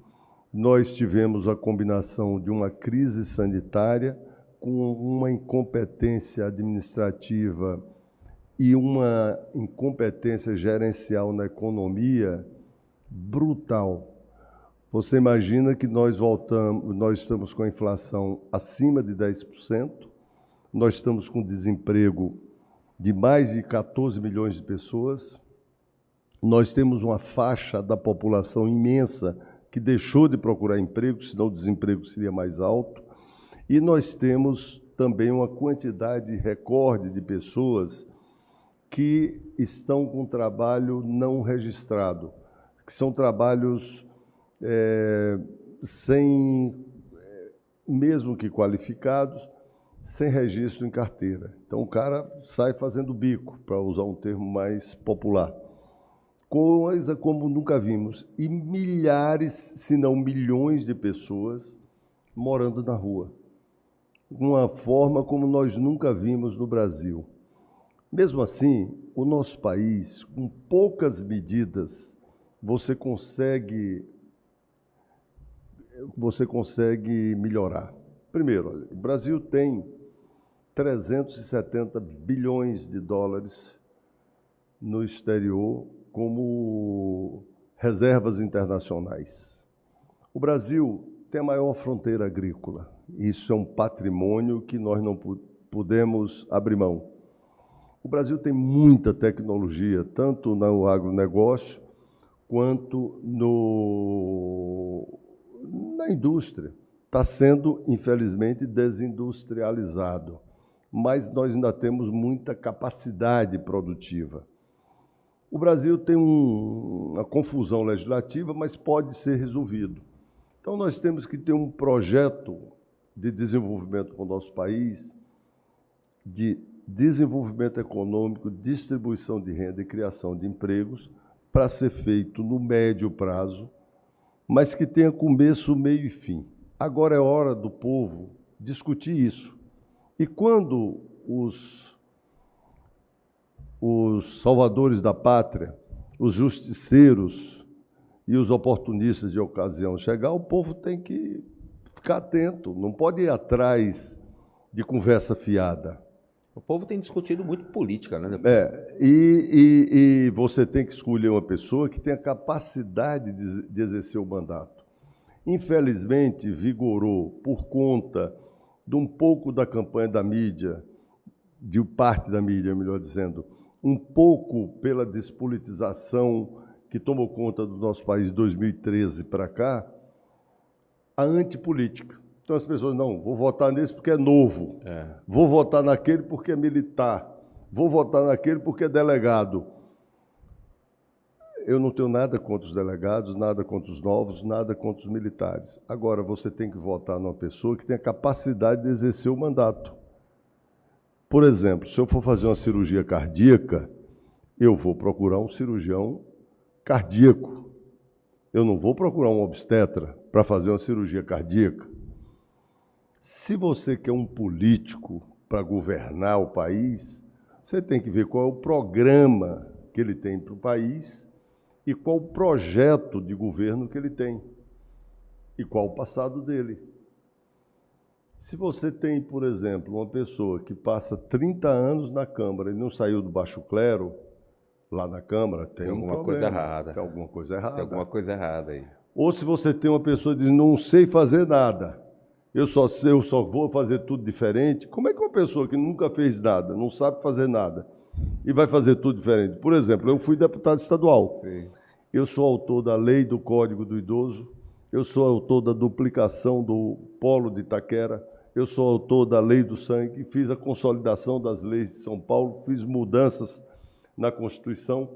nós tivemos a combinação de uma crise sanitária com uma incompetência administrativa e uma incompetência gerencial na economia brutal. Você imagina que nós estamos com a inflação acima de 10%, nós estamos com desemprego de mais de 14 milhões de pessoas, nós temos uma faixa da população imensa que deixou de procurar emprego, senão o desemprego seria mais alto, e nós temos também uma quantidade recorde de pessoas que estão com trabalho não registrado, que são trabalhos mesmo que qualificados, sem registro em carteira. Então o cara sai fazendo bico, para usar um termo mais popular. Coisa como nunca vimos. E milhares, se não milhões de pessoas morando na rua. Uma forma como nós nunca vimos no Brasil. Mesmo assim, o nosso país, com poucas medidas, você consegue melhorar. Primeiro, olha, o Brasil tem 370 bilhões de dólares no exterior como reservas internacionais. O Brasil tem a maior fronteira agrícola. Isso é um patrimônio que nós não podemos abrir mão. O Brasil tem muita tecnologia, tanto no agronegócio quanto na indústria. Está sendo, infelizmente, desindustrializado, mas nós ainda temos muita capacidade produtiva. O Brasil tem uma confusão legislativa, mas pode ser resolvido. Então, nós temos que ter um projeto de desenvolvimento para o nosso país, de desenvolvimento econômico, distribuição de renda e criação de empregos, para ser feito no médio prazo, mas que tenha começo, meio e fim. Agora é hora do povo discutir isso. E quando os salvadores da pátria, os justiceiros e os oportunistas de ocasião chegar, o povo tem que ficar atento, não pode ir atrás de conversa fiada. O povo tem discutido muito política, né? E você tem que escolher uma pessoa que tenha capacidade de exercer o mandato. Infelizmente, vigorou por conta de um pouco da campanha da mídia, de parte da mídia, melhor dizendo, um pouco pela despolitização que tomou conta do nosso país de 2013 para cá, a antipolítica. Então as pessoas, não, vou votar nesse porque é novo, vou votar naquele porque é militar, vou votar naquele porque é delegado. Eu não tenho nada contra os delegados, nada contra os novos, nada contra os militares. Agora, você tem que votar numa pessoa que tenha capacidade de exercer o mandato. Por exemplo, se eu for fazer uma cirurgia cardíaca, eu vou procurar um cirurgião cardíaco. Eu não vou procurar um obstetra para fazer uma cirurgia cardíaca. Se você quer um político para governar o país, você tem que ver qual é o programa que ele tem para o país e qual o projeto de governo que ele tem e qual o passado dele. Se você tem, por exemplo, uma pessoa que passa 30 anos na Câmara e não saiu do baixo clero, lá na Câmara, tem alguma coisa errada. Tem alguma coisa errada. Tem alguma coisa errada aí. Ou se você tem uma pessoa que diz, não sei fazer nada, eu só vou fazer tudo diferente. Como é que uma pessoa que nunca fez nada, não sabe fazer nada, e vai fazer tudo diferente. Por exemplo, eu fui deputado estadual. Sim. Eu sou autor da lei do Código do Idoso, eu sou autor da duplicação do Polo de Itaquera, eu sou autor da lei do sangue, fiz a consolidação das leis de São Paulo, fiz mudanças na Constituição.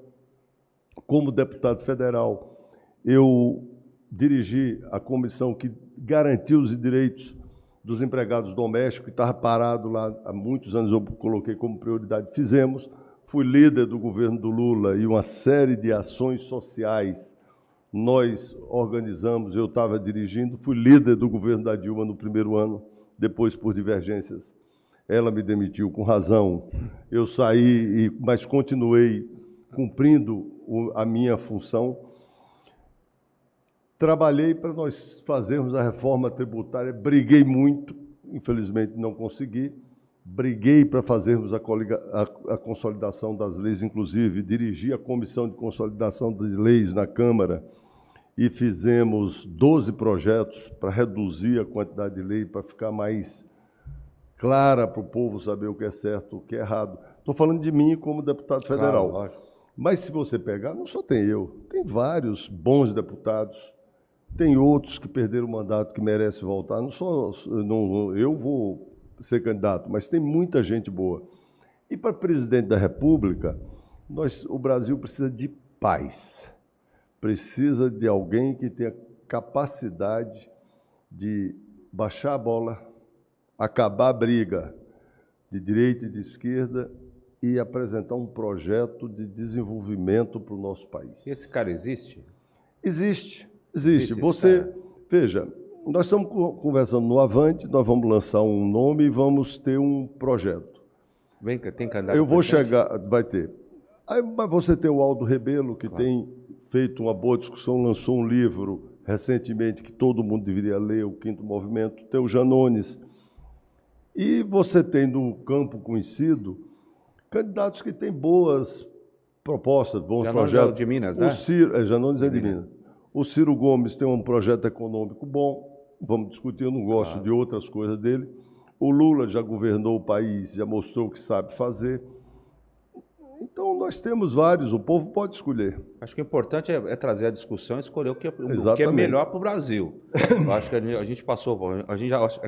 Como deputado federal, eu dirigi a comissão que garantiu os direitos dos empregados domésticos, que estava parado lá há muitos anos, eu coloquei como prioridade, fizemos. Fui líder do governo do Lula e uma série de ações sociais nós organizamos, eu estava dirigindo. Fui líder do governo da Dilma no primeiro ano, depois, por divergências, ela me demitiu com razão. Eu saí, mas continuei cumprindo a minha função. Trabalhei para nós fazermos a reforma tributária, briguei muito, infelizmente não consegui. Briguei para fazermos a consolidação das leis, inclusive dirigi a Comissão de Consolidação das Leis na Câmara e fizemos 12 projetos para reduzir a quantidade de lei, para ficar mais clara para o povo saber o que é certo, o que é errado. Estou falando de mim como deputado federal. Claro, lógico. Mas se você pegar, não só tem eu, tem vários bons deputados, tem outros que perderam o mandato que merecem voltar. Eu vou ser candidato, mas tem muita gente boa. E para presidente da República, o Brasil precisa de paz. Precisa de alguém que tenha capacidade de baixar a bola, acabar a briga de direita e de esquerda e apresentar um projeto de desenvolvimento para o nosso país. Esse cara existe? Existe. Você, veja, nós estamos conversando no Avante, nós vamos lançar um nome e vamos ter um projeto. Vem cá, tem candidato? Eu vou chegar, vai ter. Aí, mas você tem o Aldo Rebelo, que tem feito uma boa discussão, lançou um livro recentemente que todo mundo deveria ler, O Quinto Movimento, tem o Janones. E você tem no campo conhecido candidatos que têm boas propostas, bons Janones projetos. É de Minas, né? Janones é de Minas. O Ciro Gomes tem um projeto econômico bom, vamos discutir, eu não gosto de outras coisas dele. O Lula já governou o país, já mostrou o que sabe fazer. Então, nós temos vários, o povo pode escolher. Acho que o importante é trazer a discussão e escolher o que é melhor para o Brasil. Eu acho que a gente passou...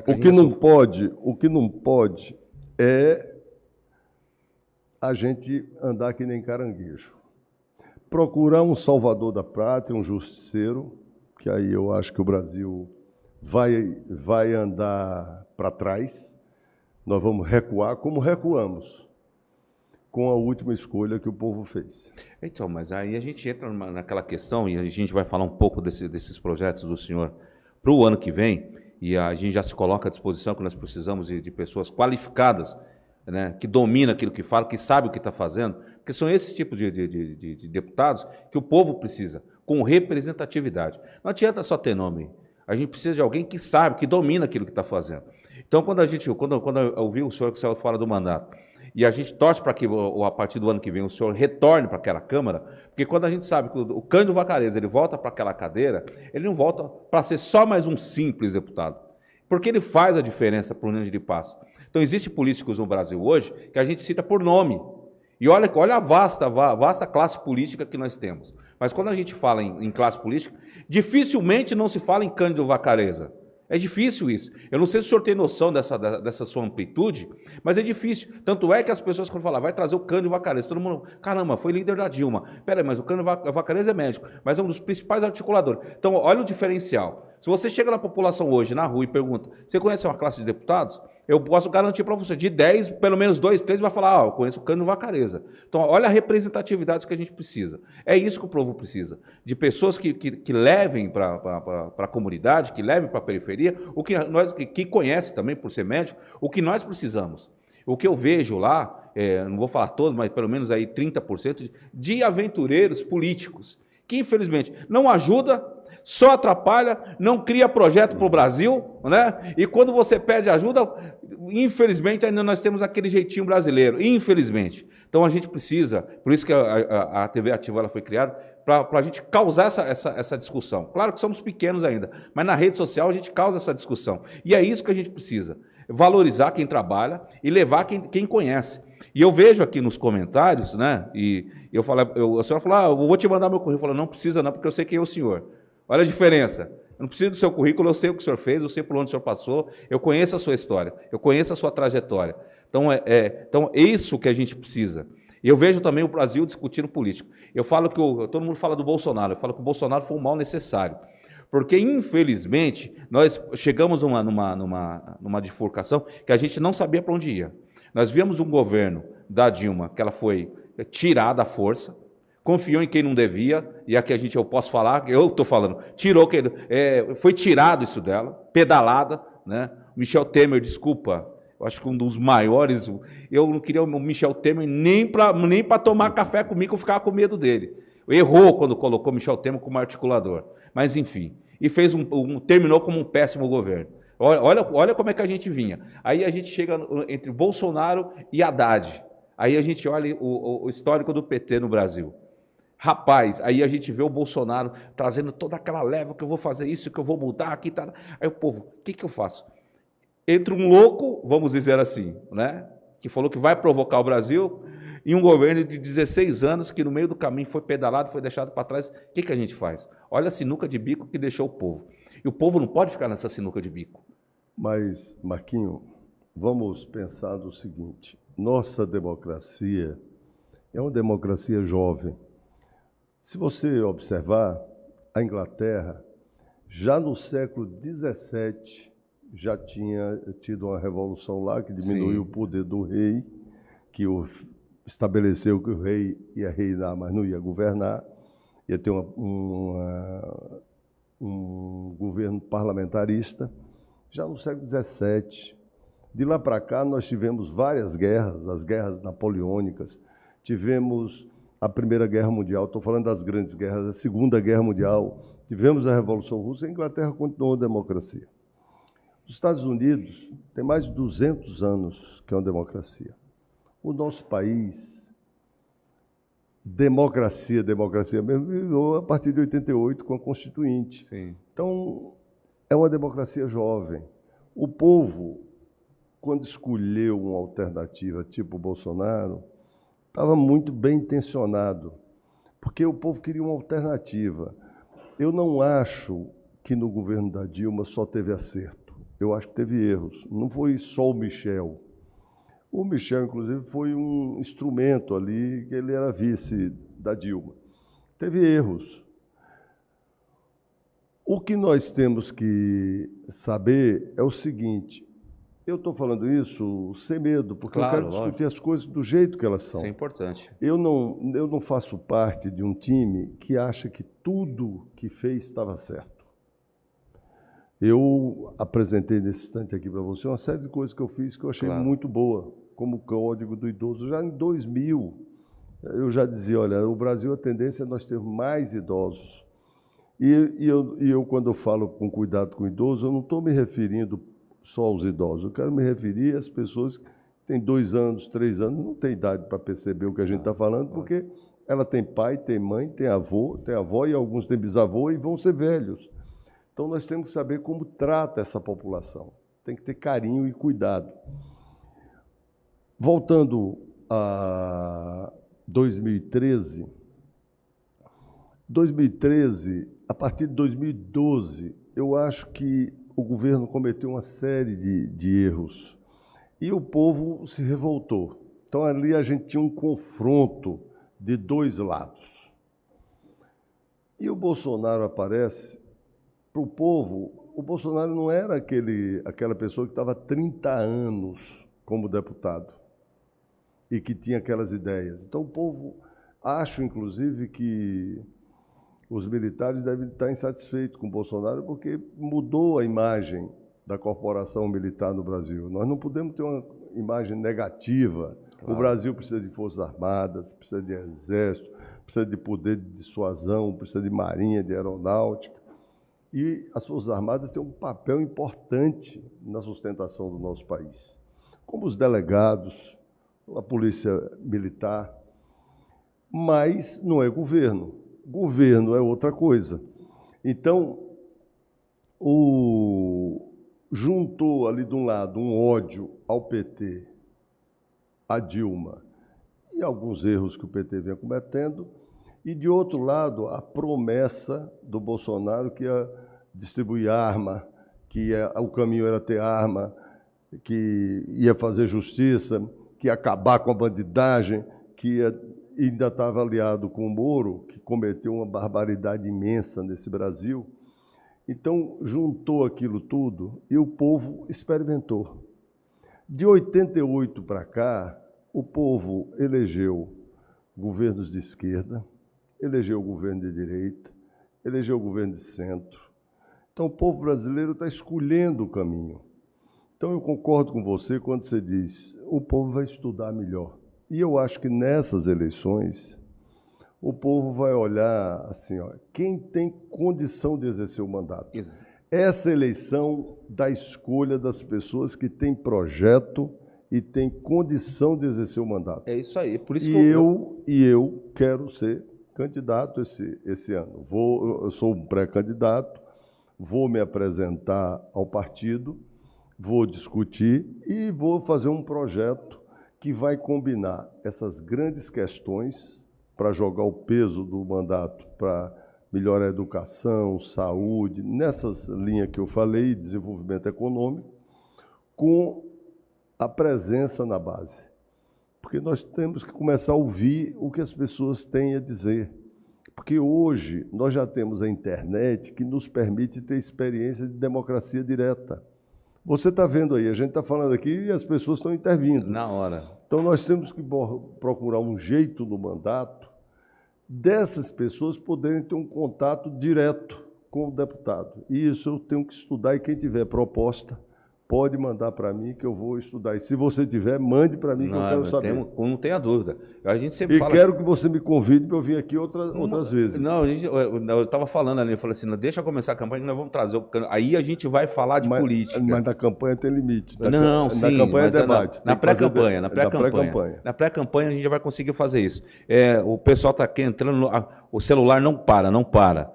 O que não pode é a gente andar que nem caranguejo. Procurar um salvador da pátria, um justiceiro, que aí eu acho que o Brasil vai andar para trás. Nós vamos recuar como recuamos com a última escolha que o povo fez. Então, mas aí a gente entra naquela questão, e a gente vai falar um pouco desses projetos do senhor para o ano que vem, e a gente já se coloca à disposição que nós precisamos de pessoas qualificadas, né, que dominam aquilo que fala, que sabem o que está fazendo, porque são esses tipos de deputados que o povo precisa, com representatividade. Não adianta só ter nome, a gente precisa de alguém que sabe, que domina aquilo que está fazendo. Então, quando eu vi o senhor que saiu fora do mandato, e a gente torce para que, a partir do ano que vem, o senhor retorne para aquela Câmara, porque quando a gente sabe que o Cândido Vacarezza ele volta para aquela cadeira, ele não volta para ser só mais um simples deputado, porque ele faz a diferença para o União de Paz. Então, existem políticos no Brasil hoje que a gente cita por nome. E olha a vasta classe política que nós temos. Mas quando a gente fala em classe política, dificilmente não se fala em Cândido Vacarezza. É difícil isso. Eu não sei se o senhor tem noção dessa sua amplitude, mas é difícil. Tanto é que as pessoas, quando falam, vai trazer o Cândido Vacarezza, todo mundo, caramba, foi líder da Dilma. Peraí, mas o Cândido Vacarezza é médico, mas é um dos principais articuladores. Então, olha o diferencial. Se você chega na população hoje, na rua, e pergunta, você conhece uma classe de deputados? Eu posso garantir para você, de 10, pelo menos 2, 3 vai falar, eu conheço o Cândido Vacarezza. Então, olha a representatividade que a gente precisa. É isso que o povo precisa, de pessoas que levem para a comunidade, que levem para a periferia, que conhecem também, por ser médico, o que nós precisamos. O que eu vejo lá, não vou falar todos, mas pelo menos aí 30% de aventureiros políticos, que infelizmente não ajuda, só atrapalha, não cria projeto para o Brasil, né? E quando você pede ajuda, infelizmente ainda nós temos aquele jeitinho brasileiro, infelizmente. Então a gente precisa, por isso que a TV Ativa ela foi criada, para a gente causar essa discussão. Claro que somos pequenos ainda, mas na rede social a gente causa essa discussão. E é isso que a gente precisa. valorizar quem trabalha e levar quem conhece. E eu vejo aqui nos comentários, né? E a senhora falou, eu vou te mandar meu currículo. Eu falo, não precisa não, porque eu sei quem é o senhor. Olha a diferença. Eu não preciso do seu currículo, eu sei o que o senhor fez, eu sei por onde o senhor passou, eu conheço a sua história, eu conheço a sua trajetória. Então, então é isso que a gente precisa. E eu vejo também o Brasil discutindo político. Eu falo que todo mundo fala do Bolsonaro, eu falo que o Bolsonaro foi um mal necessário. Porque, infelizmente, nós chegamos numa bifurcação que a gente não sabia para onde ia. Nós víamos um governo da Dilma, que ela foi tirada à força, confiou em quem não devia, e aqui eu posso falar, eu estou falando, foi tirado isso dela, pedalada, né? Michel Temer, desculpa, eu acho que um dos maiores, eu não queria o Michel Temer nem para tomar café comigo, eu ficava com medo dele. Errou quando colocou Michel Temer como articulador, mas enfim, e terminou como um péssimo governo. Olha como é que a gente vinha. Aí a gente chega entre Bolsonaro e Haddad, aí a gente olha o histórico do PT no Brasil. Rapaz, aí a gente vê o Bolsonaro trazendo toda aquela leva que eu vou fazer isso, que eu vou mudar aqui, tá? Aí o povo, o que eu faço? Entre um louco, vamos dizer assim, né? Que falou que vai provocar o Brasil, e um governo de 16 anos que no meio do caminho foi pedalado, foi deixado para trás. O que a gente faz? Olha a sinuca de bico que deixou o povo. E o povo não pode ficar nessa sinuca de bico. Mas, Marquinho, vamos pensar do seguinte, nossa democracia é uma democracia jovem. Se você observar, a Inglaterra, já no século XVII, já tinha tido uma revolução lá que diminuiu o poder do rei, que estabeleceu que o rei ia reinar, mas não ia governar, ia ter um governo parlamentarista. Já no século XVII, de lá para cá, nós tivemos várias guerras, as guerras napoleônicas, tivemos a Primeira Guerra Mundial, estou falando das grandes guerras, a Segunda Guerra Mundial, tivemos a Revolução Russa, a Inglaterra continuou a democracia. Os Estados Unidos tem mais de 200 anos que é uma democracia. O nosso país, democracia mesmo, virou a partir de 88 com a Constituinte. Sim. Então, é uma democracia jovem. O povo, quando escolheu uma alternativa tipo Bolsonaro, estava muito bem intencionado, porque o povo queria uma alternativa. Eu não acho que no governo da Dilma só teve acerto. Eu acho que teve erros. Não foi só o Michel. O Michel, inclusive, foi um instrumento ali, que ele era vice da Dilma. Teve erros. O que nós temos que saber é o seguinte, eu estou falando isso sem medo, porque eu quero discutir as coisas do jeito que elas são. Isso é importante. Eu não faço parte de um time que acha que tudo que fez estava certo. Eu apresentei nesse instante aqui para você uma série de coisas que eu fiz que eu achei muito boa, como o Código do Idoso. Já em 2000, eu já dizia, olha, o Brasil, a tendência é nós termos mais idosos. E eu, quando eu falo com cuidado com o idoso, eu não estou me referindo só aos idosos, eu quero me referir às pessoas que têm 2 anos, 3 anos, não tem idade para perceber o que a gente está falando, porque ela tem pai, tem mãe, tem avô, tem avó e alguns têm bisavô e vão ser velhos. Então, nós temos que saber como trata essa população. Tem que ter carinho e cuidado. Voltando a 2013, a partir de 2012, eu acho que o governo cometeu uma série de erros e o povo se revoltou. Então, ali a gente tinha um confronto de 2 lados. E o Bolsonaro aparece. Para o povo, o Bolsonaro não era aquela pessoa que estava há 30 anos como deputado e que tinha aquelas ideias. Então, o povo, acho, inclusive, que os militares devem estar insatisfeitos com o Bolsonaro porque mudou a imagem da corporação militar no Brasil. Nós não podemos ter uma imagem negativa. Claro. O Brasil precisa de forças armadas, precisa de exército, precisa de poder de dissuasão, precisa de marinha, de aeronáutica. E as Forças Armadas têm um papel importante na sustentação do nosso país, como os delegados, a Polícia Militar, mas não é governo. Governo é outra coisa. Então, juntou ali de um lado um ódio ao PT, a Dilma, e alguns erros que o PT vinha cometendo, e de outro lado a promessa do Bolsonaro que ia distribuir arma, que o caminho era ter arma, que ia fazer justiça, que ia acabar com a bandidagem, que ainda estava aliado com o Moro, que cometeu uma barbaridade imensa nesse Brasil. Então, juntou aquilo tudo e o povo experimentou. De 88 para cá, o povo elegeu governos de esquerda, elegeu governo de direita, elegeu governo de centro. Então, o povo brasileiro está escolhendo o caminho. Então, eu concordo com você quando você diz o povo vai estudar melhor. E eu acho que nessas eleições, o povo vai olhar assim, ó, quem tem condição de exercer o mandato. Essa eleição da escolha das pessoas que têm projeto e têm condição de exercer o mandato. É isso aí. Por isso que eu quero ser candidato esse ano. Eu sou um pré-candidato, vou me apresentar ao partido, vou discutir e vou fazer um projeto que vai combinar essas grandes questões para jogar o peso do mandato para melhorar a educação, saúde, nessas linhas que eu falei, desenvolvimento econômico, com a presença na base. Porque nós temos que começar a ouvir o que as pessoas têm a dizer. Porque hoje nós já temos a internet que nos permite ter experiência de democracia direta. Você está vendo aí, a gente está falando aqui e as pessoas estão intervindo. Na hora. Então, nós temos que procurar um jeito no mandato dessas pessoas poderem ter um contato direto com o deputado. E isso eu tenho que estudar e quem tiver proposta pode mandar para mim que eu vou estudar. E se você tiver, mande para mim que eu quero saber. Não tenha dúvida. A gente sempre fala... quero que você me convide para eu vir aqui outras vezes. Não, eu estava falando ali, eu falei assim, deixa eu começar a campanha que nós vamos trazer. Aí a gente vai falar de política. Mas na campanha tem limite. Sim. Na campanha é debate. Na pré-campanha. Na pré-campanha a gente já vai conseguir fazer isso. O pessoal está aqui entrando, o celular não para.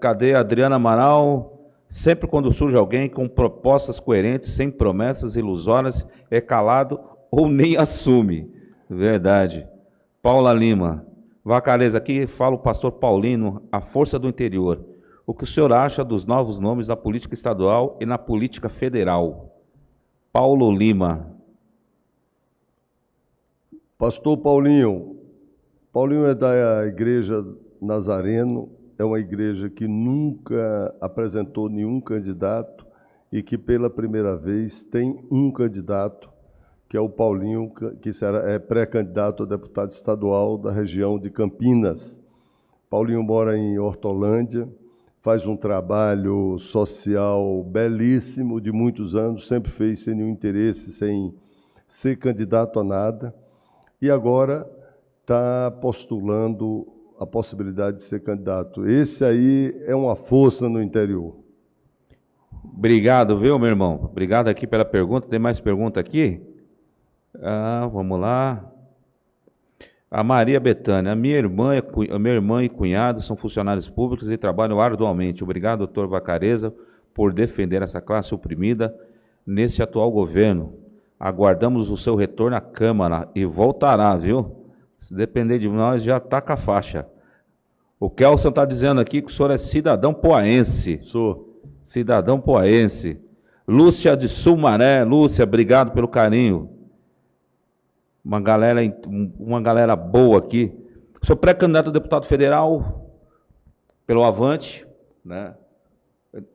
Cadê a Adriana Amaral? Sempre quando surge alguém com propostas coerentes, sem promessas ilusórias, é calado ou nem assume. Verdade. Paula Lima. Vacareza, aqui fala o pastor Paulino, a força do interior. O que o senhor acha dos novos nomes na política estadual e na política federal? Paulo Lima. Pastor Paulinho. Paulinho é da Igreja Nazareno. É uma igreja que nunca apresentou nenhum candidato e que pela primeira vez tem um candidato, que é o Paulinho, que é pré-candidato a deputado estadual da região de Campinas. Paulinho mora em Hortolândia, faz um trabalho social belíssimo de muitos anos, sempre fez sem nenhum interesse, sem ser candidato a nada, e agora está postulando a possibilidade de ser candidato. Esse aí é uma força no interior. Obrigado, viu, meu irmão? Obrigado aqui pela pergunta. Tem mais pergunta aqui? Vamos lá. A Maria Betânia. A minha irmã e cunhado são funcionários públicos e trabalham arduamente. Obrigado, doutor Vacareza, por defender essa classe oprimida nesse atual governo. Aguardamos o seu retorno à Câmara e voltará, viu? Se depender de nós, já taca a faixa. O Kelson está dizendo aqui que o senhor é cidadão poaense. Sou. Cidadão poaense. Lúcia de Sumaré. Lúcia, obrigado pelo carinho. Uma galera boa aqui. Sou pré-candidato a deputado federal pelo Avante, né?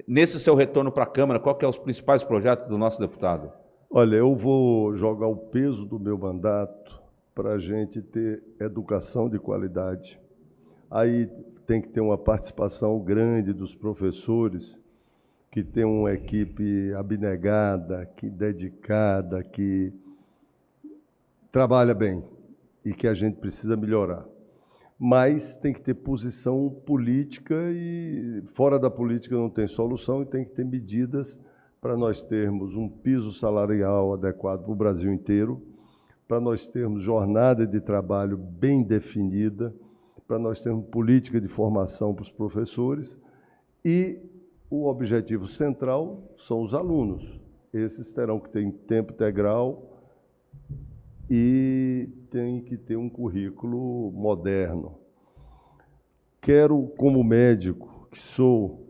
Nesse seu retorno para a Câmara, qual que é os principais projetos do nosso deputado? Olha, eu vou jogar o peso do meu mandato para a gente ter educação de qualidade. Aí tem que ter uma participação grande dos professores, que tem uma equipe abnegada, que dedicada, que trabalha bem e que a gente precisa melhorar. Mas tem que ter posição política e fora da política não tem solução e tem que ter medidas para nós termos um piso salarial adequado para o Brasil inteiro, para nós termos jornada de trabalho bem definida, para nós termos política de formação para os professores e o objetivo central são os alunos. Esses terão que ter em tempo integral e tem que ter um currículo moderno. Quero, como médico que sou,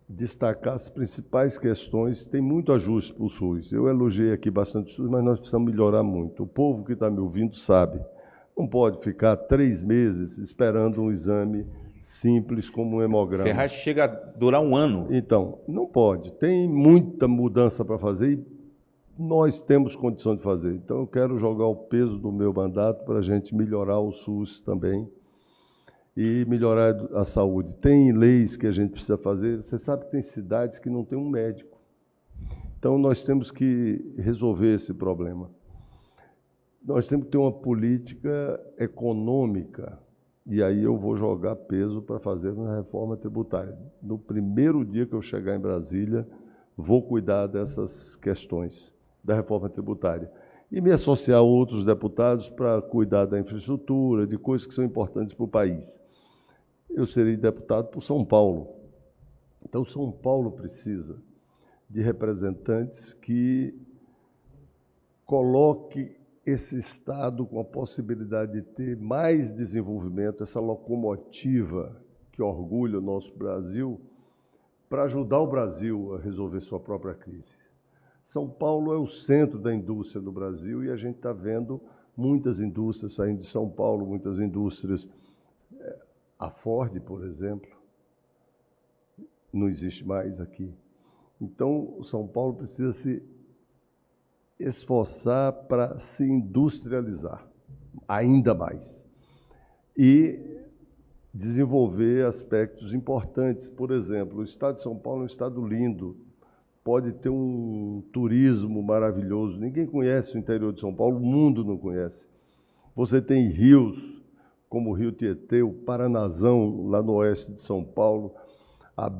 destacar as principais questões. Tem muito ajuste para o SUS. Eu elogiei aqui bastante o SUS, mas nós precisamos melhorar muito. O povo que está me ouvindo sabe. Não pode ficar 3 meses esperando um exame simples como um hemograma. Ferraz chega a durar um ano. Então, não pode. Tem muita mudança para fazer e nós temos condição de fazer. Então, eu quero jogar o peso do meu mandato para a gente melhorar o SUS também e melhorar a saúde. Tem leis que a gente precisa fazer. Você sabe que tem cidades que não tem um médico. Então, nós temos que resolver esse problema. Nós temos que ter uma política econômica, e aí eu vou jogar peso para fazer uma reforma tributária. No primeiro dia que eu chegar em Brasília, vou cuidar dessas questões da reforma tributária. E me associar a outros deputados para cuidar da infraestrutura, de coisas que são importantes para o país. Eu serei deputado por São Paulo. Então, São Paulo precisa de representantes que coloquem esse Estado com a possibilidade de ter mais desenvolvimento, essa locomotiva que orgulha o nosso Brasil, para ajudar o Brasil a resolver sua própria crise. São Paulo é o centro da indústria do Brasil e a gente está vendo muitas indústrias saindo de São Paulo, muitas indústrias. A Ford, por exemplo, não existe mais aqui. Então, São Paulo precisa se esforçar para se industrializar ainda mais e desenvolver aspectos importantes. Por exemplo, o estado de São Paulo é um estado lindo, pode ter um turismo maravilhoso. Ninguém conhece o interior de São Paulo, o mundo não conhece. Você tem rios, como o Rio Tietê, o Paranazão, lá no oeste de São Paulo, a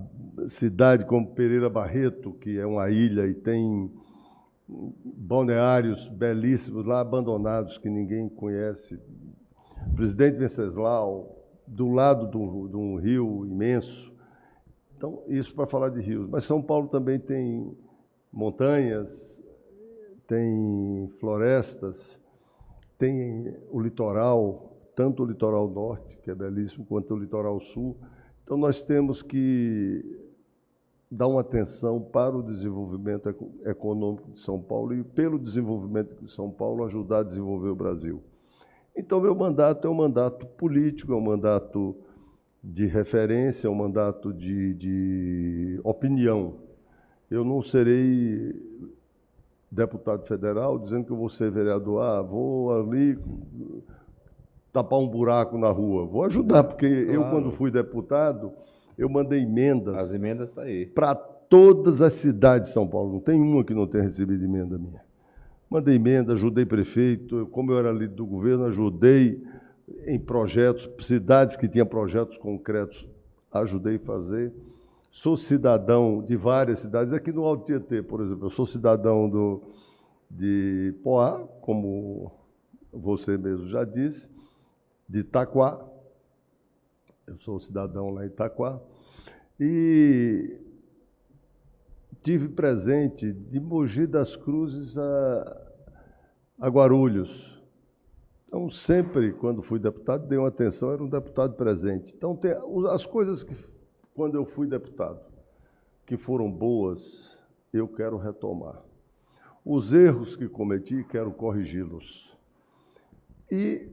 cidade como Pereira Barreto, que é uma ilha e tem balneários belíssimos lá, abandonados, que ninguém conhece. Presidente Venceslau, do lado de um rio imenso. Então, isso para falar de rios. Mas São Paulo também tem montanhas, tem florestas, tem o litoral, tanto o litoral norte, que é belíssimo, quanto o litoral sul. Então, nós temos que dar uma atenção para o desenvolvimento econômico de São Paulo e, pelo desenvolvimento de São Paulo, ajudar a desenvolver o Brasil. Então, meu mandato é um mandato político, é um mandato de referência, é um mandato de opinião. Eu não serei deputado federal dizendo que eu vou ser vereador, vou ali tapar um buraco na rua. Vou ajudar, porque eu, quando fui deputado, eu mandei emendas. As emendas estão aí. Para todas as cidades de São Paulo. Não tem uma que não tenha recebido emenda minha. Mandei emenda, ajudei prefeito. Como eu era líder do governo, ajudei em projetos, cidades que tinham projetos concretos, ajudei a fazer. Sou cidadão de várias cidades. Aqui no Alto Tietê, por exemplo, eu sou cidadão de Poá, como você mesmo já disse, de Itaquá. Eu sou cidadão lá em Itaquá. E tive presente de Mogi das Cruzes a Guarulhos. Então, sempre, quando fui deputado, dei uma atenção, era um deputado presente. Então, tem as coisas que, quando eu fui deputado, que foram boas, eu quero retomar. Os erros que cometi, quero corrigi-los. E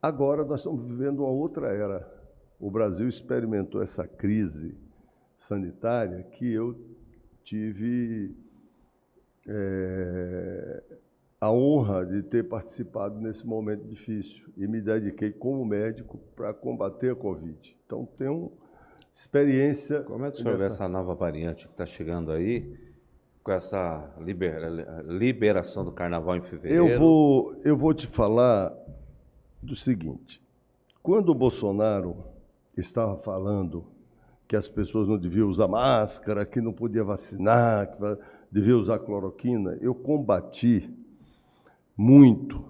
agora nós estamos vivendo uma outra era. O Brasil experimentou essa crise sanitária que eu tive a honra de ter participado nesse momento difícil e me dediquei como médico para combater a Covid. Então, tenho experiência... Como é que o senhor vê essa nova variante que está chegando aí, com essa liberação do carnaval em fevereiro? Eu vou te falar do seguinte. Quando o Bolsonaro estava falando que as pessoas não deviam usar máscara, que não podia vacinar, que devia usar cloroquina, eu combati muito.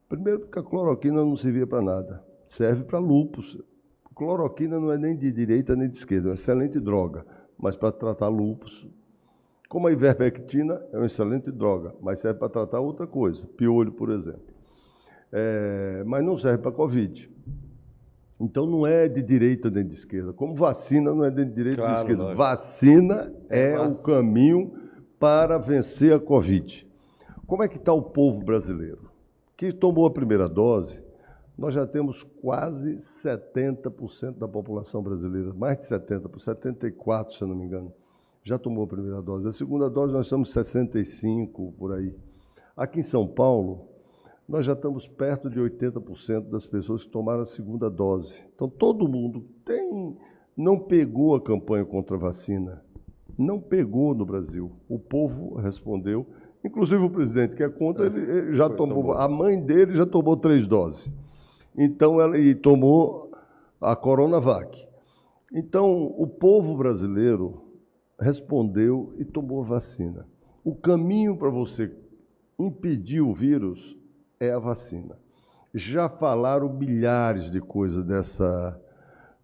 Primeiro porque a cloroquina não servia para nada, serve para lúpus. Cloroquina não é nem de direita nem de esquerda, é uma excelente droga, mas para tratar lúpus. Como a ivermectina é uma excelente droga, mas serve para tratar outra coisa, piolho, por exemplo. Mas não serve para Covid. Então não é de direita nem de esquerda. Como vacina não é de direita nem de esquerda. Lógico. Vacina é o caminho para vencer a Covid. Como é que está o povo brasileiro? Que tomou a primeira dose, nós já temos quase 70% da população brasileira, mais de 70%, 74%, se eu não me engano, já tomou a primeira dose. A segunda dose nós estamos 65%, por aí. Aqui em São Paulo, nós já estamos perto de 80% das pessoas que tomaram a segunda dose. Então, todo mundo não pegou a campanha contra a vacina, não pegou no Brasil. O povo respondeu, inclusive o presidente, que é contra, ele já tomou, a mãe dele já tomou 3 doses. Então, e tomou a Coronavac. Então, o povo brasileiro respondeu e tomou vacina. O caminho para você impedir o vírus é a vacina. Já falaram milhares de coisas dessa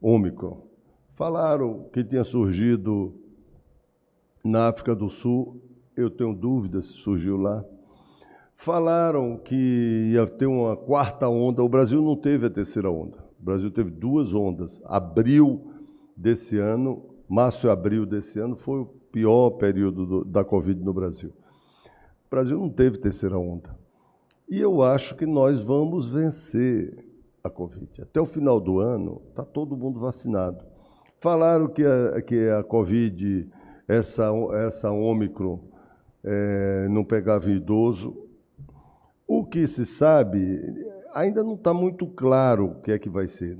Ômicron. Falaram que tinha surgido na África do Sul, eu tenho dúvidas se surgiu lá. Falaram que ia ter uma 4ª onda. O Brasil não teve a 3ª onda. O Brasil teve 2 ondas. Abril desse ano, março e abril desse ano, foi o pior período da Covid no Brasil. O Brasil não teve 3ª onda. E eu acho que nós vamos vencer a Covid. Até o final do ano, está todo mundo vacinado. Falaram que a Covid, essa Ômicron, não pegava em idoso. O que se sabe, ainda não está muito claro o que é que vai ser.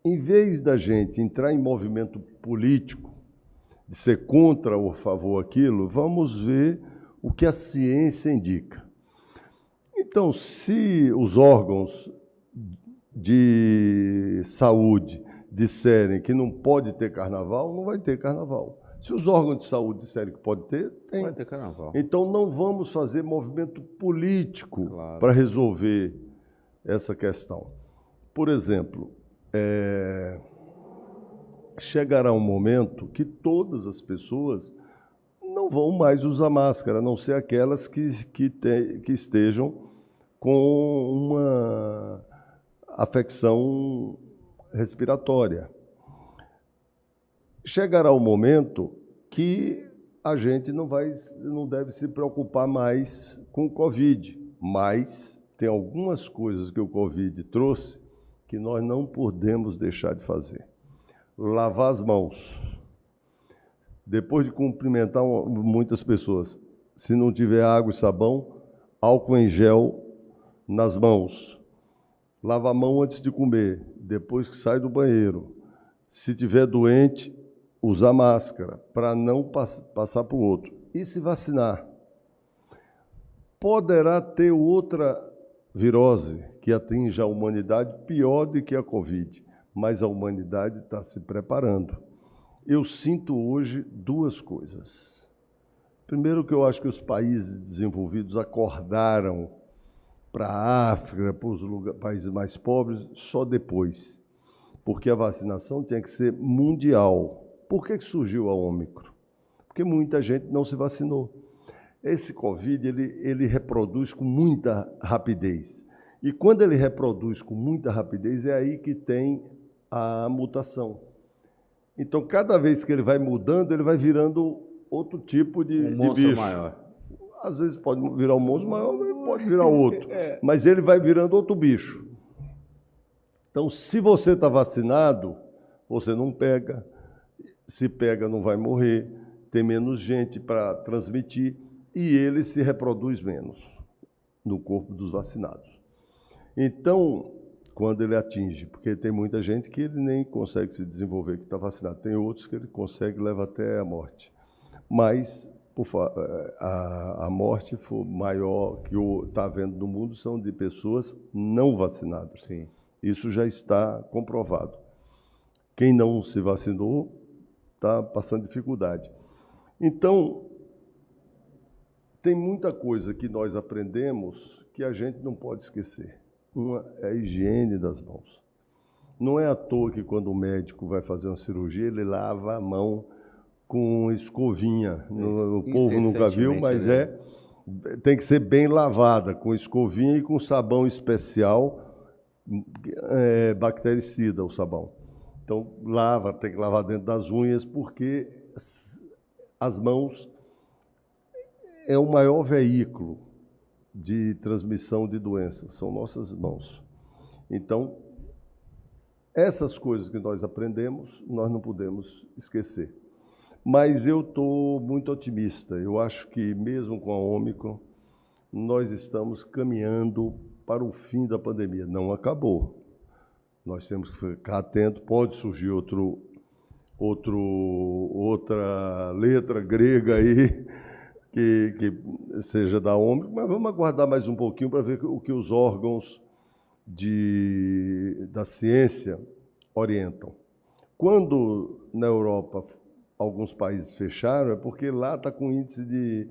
Em vez da gente entrar em movimento político, de ser contra ou a favor aquilo, vamos ver o que a ciência indica. Então, se os órgãos de saúde disserem que não pode ter carnaval, não vai ter carnaval. Se os órgãos de saúde disserem que pode ter, tem. Vai ter carnaval. Então, não vamos fazer movimento político para resolver essa questão. Por exemplo, chegará um momento que todas as pessoas não vão mais usar máscara, a não ser aquelas que estejam com uma afecção respiratória. Chegará um momento que a gente não deve se preocupar mais com o Covid, mas tem algumas coisas que o Covid trouxe que nós não podemos deixar de fazer. Lavar as mãos. Depois de cumprimentar muitas pessoas, se não tiver água e sabão, álcool em gel nas mãos. Lava a mão antes de comer, depois que sai do banheiro. Se tiver doente, usar máscara para não passar para o outro. E se vacinar. Poderá ter outra virose que atinja a humanidade pior do que a Covid, mas a humanidade está se preparando. Eu sinto hoje 2 coisas. Primeiro, que eu acho que os países desenvolvidos acordaram para a África, para os países mais pobres, só depois. Porque a vacinação tinha que ser mundial. Por que surgiu a Ômicron? Porque muita gente não se vacinou. Esse Covid, ele reproduz com muita rapidez. E quando ele reproduz com muita rapidez, é aí que tem a mutação. Então, cada vez que ele vai mudando, ele vai virando outro tipo de bicho. Maior. Às vezes pode virar um monstro maior, mas pode virar outro. Mas ele vai virando outro bicho. Então, se você está vacinado, você não pega. Se pega, não vai morrer. Tem menos gente para transmitir. E ele se reproduz menos no corpo dos vacinados. Então, quando ele atinge, porque tem muita gente que ele nem consegue se desenvolver, que está vacinado. Tem outros que ele consegue, leva até a morte. Mas a morte maior que está havendo no mundo são de pessoas não vacinadas. Sim. Isso já está comprovado. Quem não se vacinou está passando dificuldade. Então, tem muita coisa que nós aprendemos que a gente não pode esquecer. Uma é a higiene das mãos. Não é à toa que quando o médico vai fazer uma cirurgia, ele lava a mão com escovinha. O Isso, povo nunca viu, mas tem que ser bem lavada, com escovinha e com sabão especial, bactericida o sabão. Então, tem que lavar dentro das unhas, porque as mãos é o maior veículo de transmissão de doenças, são nossas mãos. Então, essas coisas que nós aprendemos, nós não podemos esquecer. Mas eu estou muito otimista. Eu acho que, mesmo com a Ômicron, nós estamos caminhando para o fim da pandemia. Não acabou. Nós temos que ficar atentos. Pode surgir outra letra grega aí, que seja da Ômicron, mas vamos aguardar mais um pouquinho para ver o que os órgãos da ciência orientam. Quando na Europa alguns países fecharam, é porque lá está com índice de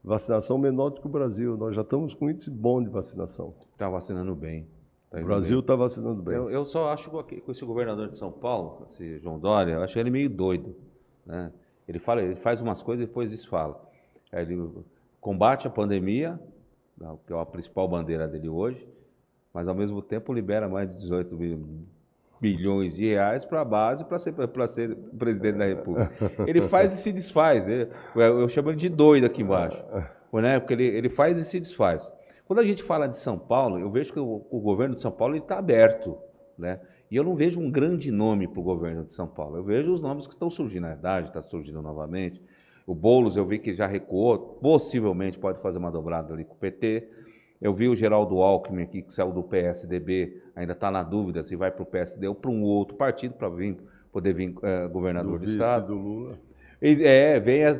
vacinação menor do que o Brasil. Nós já estamos com índice bom de vacinação. Está vacinando bem. O Brasil está vacinando bem. Eu só acho que com esse governador de São Paulo, esse João Dória, eu acho ele meio doido, né? Ele faz umas coisas e depois desfala. Ele combate a pandemia, que é a principal bandeira dele hoje, mas ao mesmo tempo libera mais de 18 bilhões de reais para a base para ser presidente da República. Ele faz e se desfaz. Eu chamo ele de doido aqui embaixo, né? Porque ele faz e se desfaz. Quando a gente fala de São Paulo, eu vejo que o governo de São Paulo está aberto, né? E eu não vejo um grande nome para o governo de São Paulo. Eu vejo os nomes que estão surgindo. A Haddad está surgindo novamente. O Boulos eu vi que já recuou, possivelmente pode fazer uma dobrada ali com o PT. Eu vi o Geraldo Alckmin aqui, que saiu do PSDB, ainda está na dúvida se vai para o PSD ou para um outro partido para poder vir governador do Estado. Do Lula.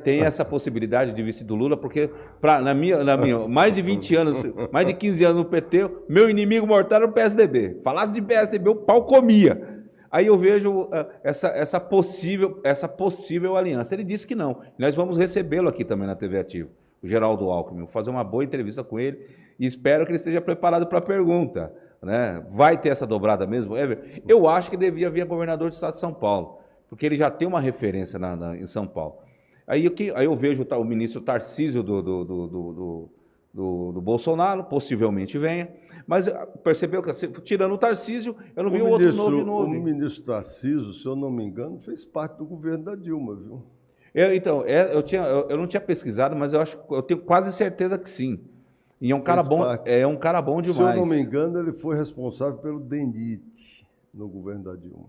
Tem essa possibilidade de vice do Lula, porque na minha mais de 20 anos, mais de 15 anos no PT, meu inimigo mortal era o PSDB. Falasse de PSDB, o pau comia. Aí eu vejo essa possível aliança. Ele disse que não. Nós vamos recebê-lo aqui também na TV Ativo, o Geraldo Alckmin. Vou fazer uma boa entrevista com ele e espero que ele esteja preparado para a pergunta, né? Vai ter essa dobrada mesmo? Eu acho que devia vir a governador do estado de São Paulo, porque ele já tem uma referência em São Paulo. Aí eu vejo o ministro Tarcísio do Bolsonaro, possivelmente venha, mas percebeu que, tirando o Tarcísio, eu não vi outro nome. O ministro Tarcísio, se eu não me engano, fez parte do governo da Dilma, viu? Eu não tinha pesquisado, mas eu tenho quase certeza que sim. E é um cara bom, um cara bom demais. Se eu não me engano, ele foi responsável pelo DENIT no governo da Dilma.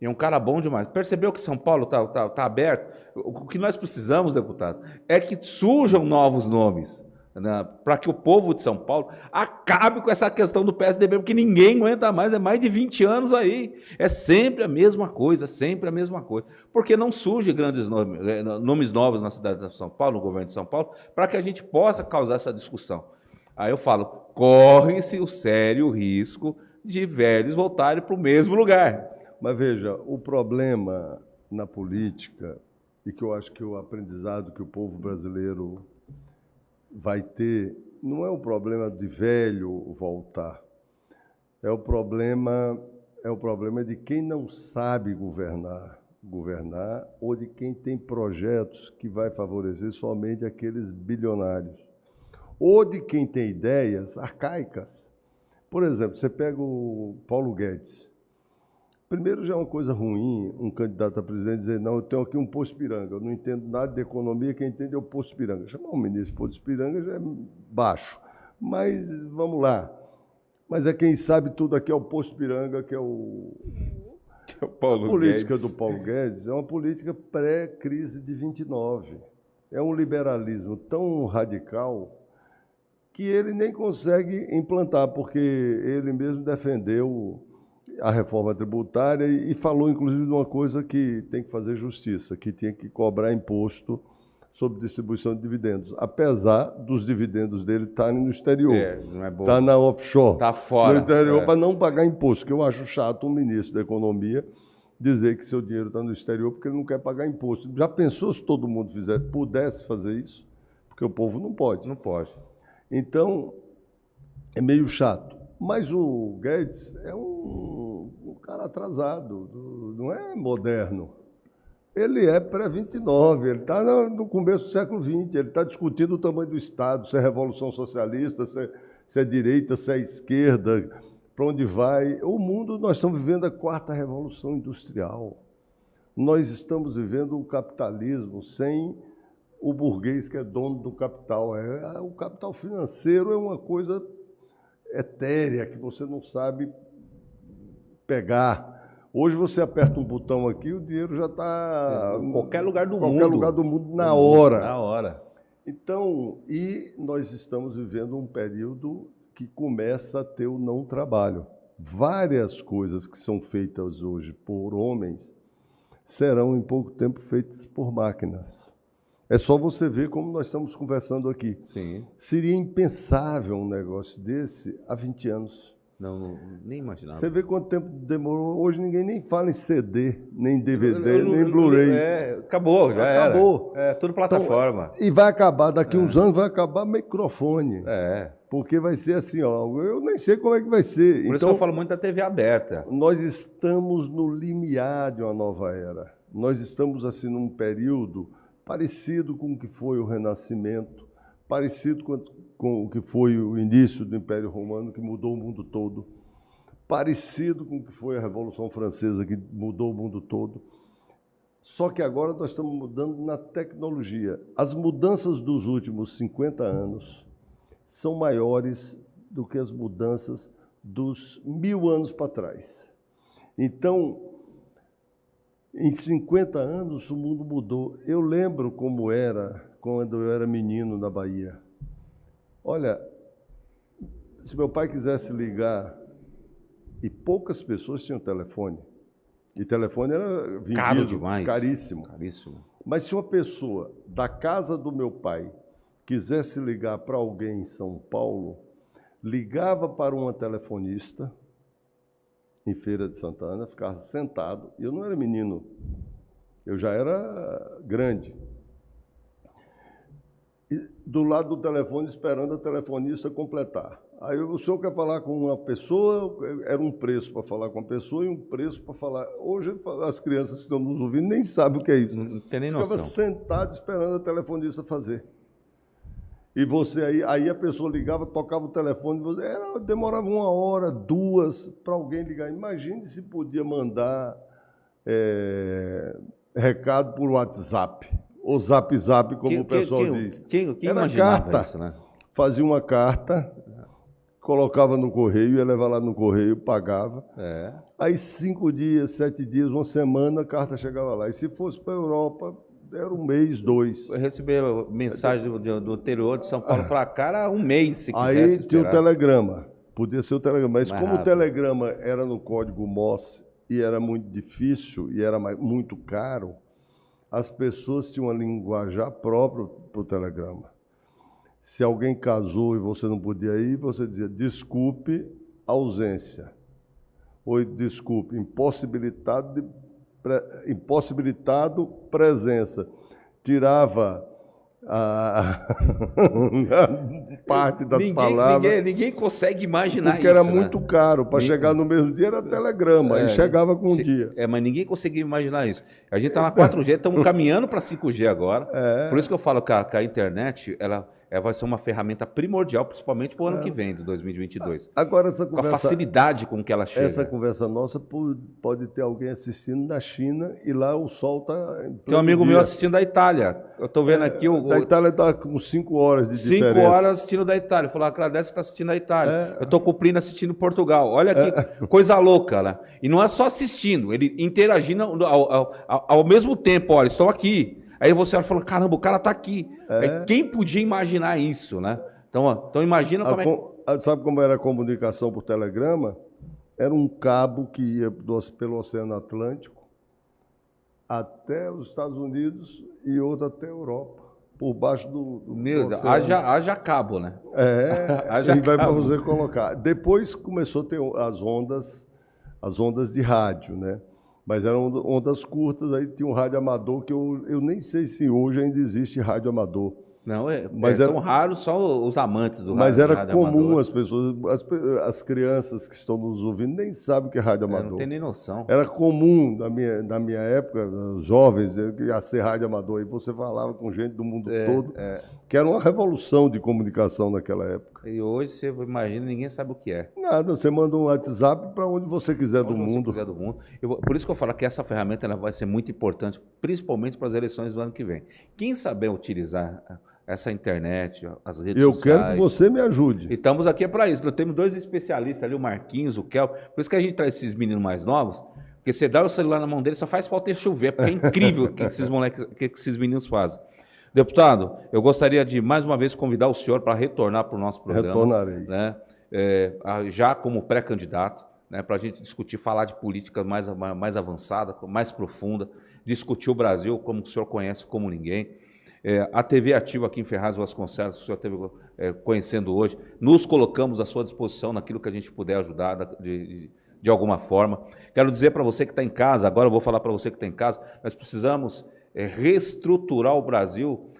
E é um cara bom demais. Percebeu que São Paulo tá aberto? O que nós precisamos, deputado, é que surjam novos nomes, né, para que o povo de São Paulo acabe com essa questão do PSDB, porque ninguém aguenta mais, é mais de 20 anos aí. É sempre a mesma coisa, sempre a mesma coisa. Porque não surgem grandes nomes novos na cidade de São Paulo, no governo de São Paulo, para que a gente possa causar essa discussão. Aí eu falo, corre-se o sério risco de velhos voltarem para o mesmo lugar. Mas veja, o problema na política, e que eu acho que o aprendizado que o povo brasileiro vai ter, não é o problema de velho voltar, é o problema de quem não sabe governar, ou de quem tem projetos que vai favorecer somente aqueles bilionários, ou de quem tem ideias arcaicas. Por exemplo, você pega o Paulo Guedes. Primeiro, já é uma coisa ruim um candidato a presidente dizer, não, eu tenho aqui um Poço Ipiranga, eu não entendo nada de economia, quem entende é o Poço Ipiranga. Chamar um ministro de Poço Ipiranga já é baixo, mas vamos lá. Mas quem sabe tudo aqui é o Poço Ipiranga, que é a política do Paulo Guedes é uma política pré-crise de 29. É um liberalismo tão radical que ele nem consegue implantar, porque ele mesmo defendeu a reforma tributária e falou, inclusive, de uma coisa que tem que fazer justiça, que tinha que cobrar imposto sobre distribuição de dividendos, apesar dos dividendos dele estarem no exterior. Não é bom. Está na offshore. Está fora. No exterior, para não pagar imposto, que eu acho chato um ministro da Economia dizer que seu dinheiro está no exterior porque ele não quer pagar imposto. Já pensou se todo mundo pudesse fazer isso? Porque o povo não pode. Não pode. Então, é meio chato. Mas o Guedes é um cara atrasado, não é moderno. Ele é pré-29, ele está no começo do século XX, ele está discutindo o tamanho do Estado, se é revolução socialista, se é direita, se é esquerda, para onde vai. O mundo, nós estamos vivendo a quarta revolução industrial. Nós estamos vivendo o capitalismo sem o burguês que é dono do capital. O capital financeiro é uma coisa etérea que você não sabe pegar. Hoje você aperta um botão aqui, o dinheiro já está em qualquer lugar do qualquer mundo. lugar do mundo na hora. Na hora. Então, e nós estamos vivendo um período que começa a ter o não trabalho. Várias coisas que são feitas hoje por homens serão em pouco tempo feitas por máquinas. É só você ver como nós estamos conversando aqui. Sim. Seria impensável um negócio desse há 20 anos. Não, nem imaginava. Você vê quanto tempo demorou. Hoje ninguém nem fala em CD, nem DVD, nem Blu-ray. Acabou, já acabou. era. É tudo plataforma. Então, e vai acabar, daqui uns anos vai acabar microfone. É. Porque vai ser assim, ó, eu nem sei como é que vai ser. Por isso que eu falo muito da TV aberta. Nós estamos no limiar de uma nova era. Nós estamos assim num período parecido com o que foi o Renascimento, parecido com o que foi o início do Império Romano, que mudou o mundo todo, parecido com o que foi a Revolução Francesa, que mudou o mundo todo. Só que agora nós estamos mudando na tecnologia. As mudanças dos últimos 50 anos são maiores do que as mudanças dos 1000 anos para trás. Então, em 50 anos, o mundo mudou. Eu lembro como era quando eu era menino na Bahia. Olha, se meu pai quisesse ligar, e poucas pessoas tinham telefone, e telefone era vendido, caro demais. Caríssimo. Mas se uma pessoa da casa do meu pai quisesse ligar para alguém em São Paulo, ligava para uma telefonista em Feira de Santana, ficava sentado, e eu não era menino, eu já era grande. E do lado do telefone, esperando a telefonista completar. Aí o senhor quer falar com uma pessoa, era um preço para falar com a pessoa e um preço para falar. Hoje as crianças que estão nos ouvindo nem sabem o que é isso. Não tem nem noção. Ficava sentado esperando a telefonista fazer. E você aí a pessoa ligava, tocava o telefone, demorava 1 hora, 2 para alguém ligar. Imagine se podia mandar recado por WhatsApp, ou Zap, como o pessoal diz. Quem era imaginava carta. Isso, né? Fazia uma carta, colocava no correio, ia levar lá no correio, pagava. Aí 5 dias, 7 dias, 1 semana, a carta chegava lá. E se fosse para a Europa, era 1 mês, 2. Eu recebi mensagem do interior de São Paulo para cá, era 1 mês, se quisesse. Aí tinha o telegrama, podia ser o telegrama. Mas Mais como rápido. o telegrama era no código Morse e era muito difícil e era muito caro, as pessoas tinham uma linguajar própria para o telegrama. Se alguém casou e você não podia ir, você dizia, desculpe, ausência. Ou desculpe, impossibilitado, presença. Tirava a parte das palavras. Ninguém consegue imaginar porque isso. era muito caro. Para chegar no mesmo dia era telegrama. E chegava com um dia. Mas ninguém conseguia imaginar isso. A gente está na 4G, estamos caminhando para 5G agora. Por isso que eu falo que a internet ela vai ser uma ferramenta primordial, principalmente para o ano que vem, de 2022. Agora, essa com a conversa, facilidade com que ela chega. essa conversa nossa pode ter alguém assistindo da China e lá o sol está... Tem um amigo meu assistindo da Itália. Eu estou vendo aqui... Da Itália está com 5 horas de diferença. 5 horas assistindo da Itália. Falou, agradece que está assistindo da Itália. Eu estou cumprindo assistindo Portugal. Olha que coisa louca, né? E não é só assistindo, ele interagindo ao mesmo tempo. Olha, estou aqui. Aí você fala, caramba, o cara está aqui. Quem podia imaginar isso, né? Então imagina como Sabe como era a comunicação por telegrama? Era um cabo que ia pelo Oceano Atlântico até os Estados Unidos e outro até a Europa, por baixo do Meu Deus, oceano. haja cabo, né? A gente vai para você colocar. Depois começou a ter as ondas de rádio, né? Mas eram ondas curtas, aí tinha um rádio amador, que eu nem sei se hoje ainda existe rádio amador. Não, Mas são raros só os amantes do Mas rádio, era rádio comum amador. as pessoas, as crianças que estão nos ouvindo nem sabem o que é rádio amador. Não tem nem noção. Era comum na minha época, os jovens, que ia ser rádio amador, e você falava com gente do mundo todo, que era uma revolução de comunicação naquela época. E hoje você imagina, ninguém sabe o que é. Nada, você manda um WhatsApp para onde você quiser do Onde você mundo. quiser do mundo. Por isso que eu falo que essa ferramenta ela vai ser muito importante, principalmente para as eleições do ano que vem. Quem saber utilizar essa internet, as redes Eu sociais... quero que você me ajude. E estamos aqui para isso. Nós temos 2 especialistas ali, o Marquinhos, o Kel. Por isso que a gente traz esses meninos mais novos, porque você dá o celular na mão deles, só faz falta chover, porque é incrível o que esses meninos fazem. Deputado, eu gostaria de, mais uma vez, convidar o senhor para retornar para o nosso programa. Retornarei. Né? Já como pré-candidato, né, para a gente discutir, falar de política mais avançada, mais profunda, discutir o Brasil como o senhor conhece como ninguém. A TV Ativa aqui em Ferraz Vasconcelos, que o senhor esteve conhecendo hoje, nos colocamos à sua disposição naquilo que a gente puder ajudar de alguma forma. Quero dizer para você que está em casa, agora eu vou falar para você que está em casa, nós precisamos reestruturar o Brasil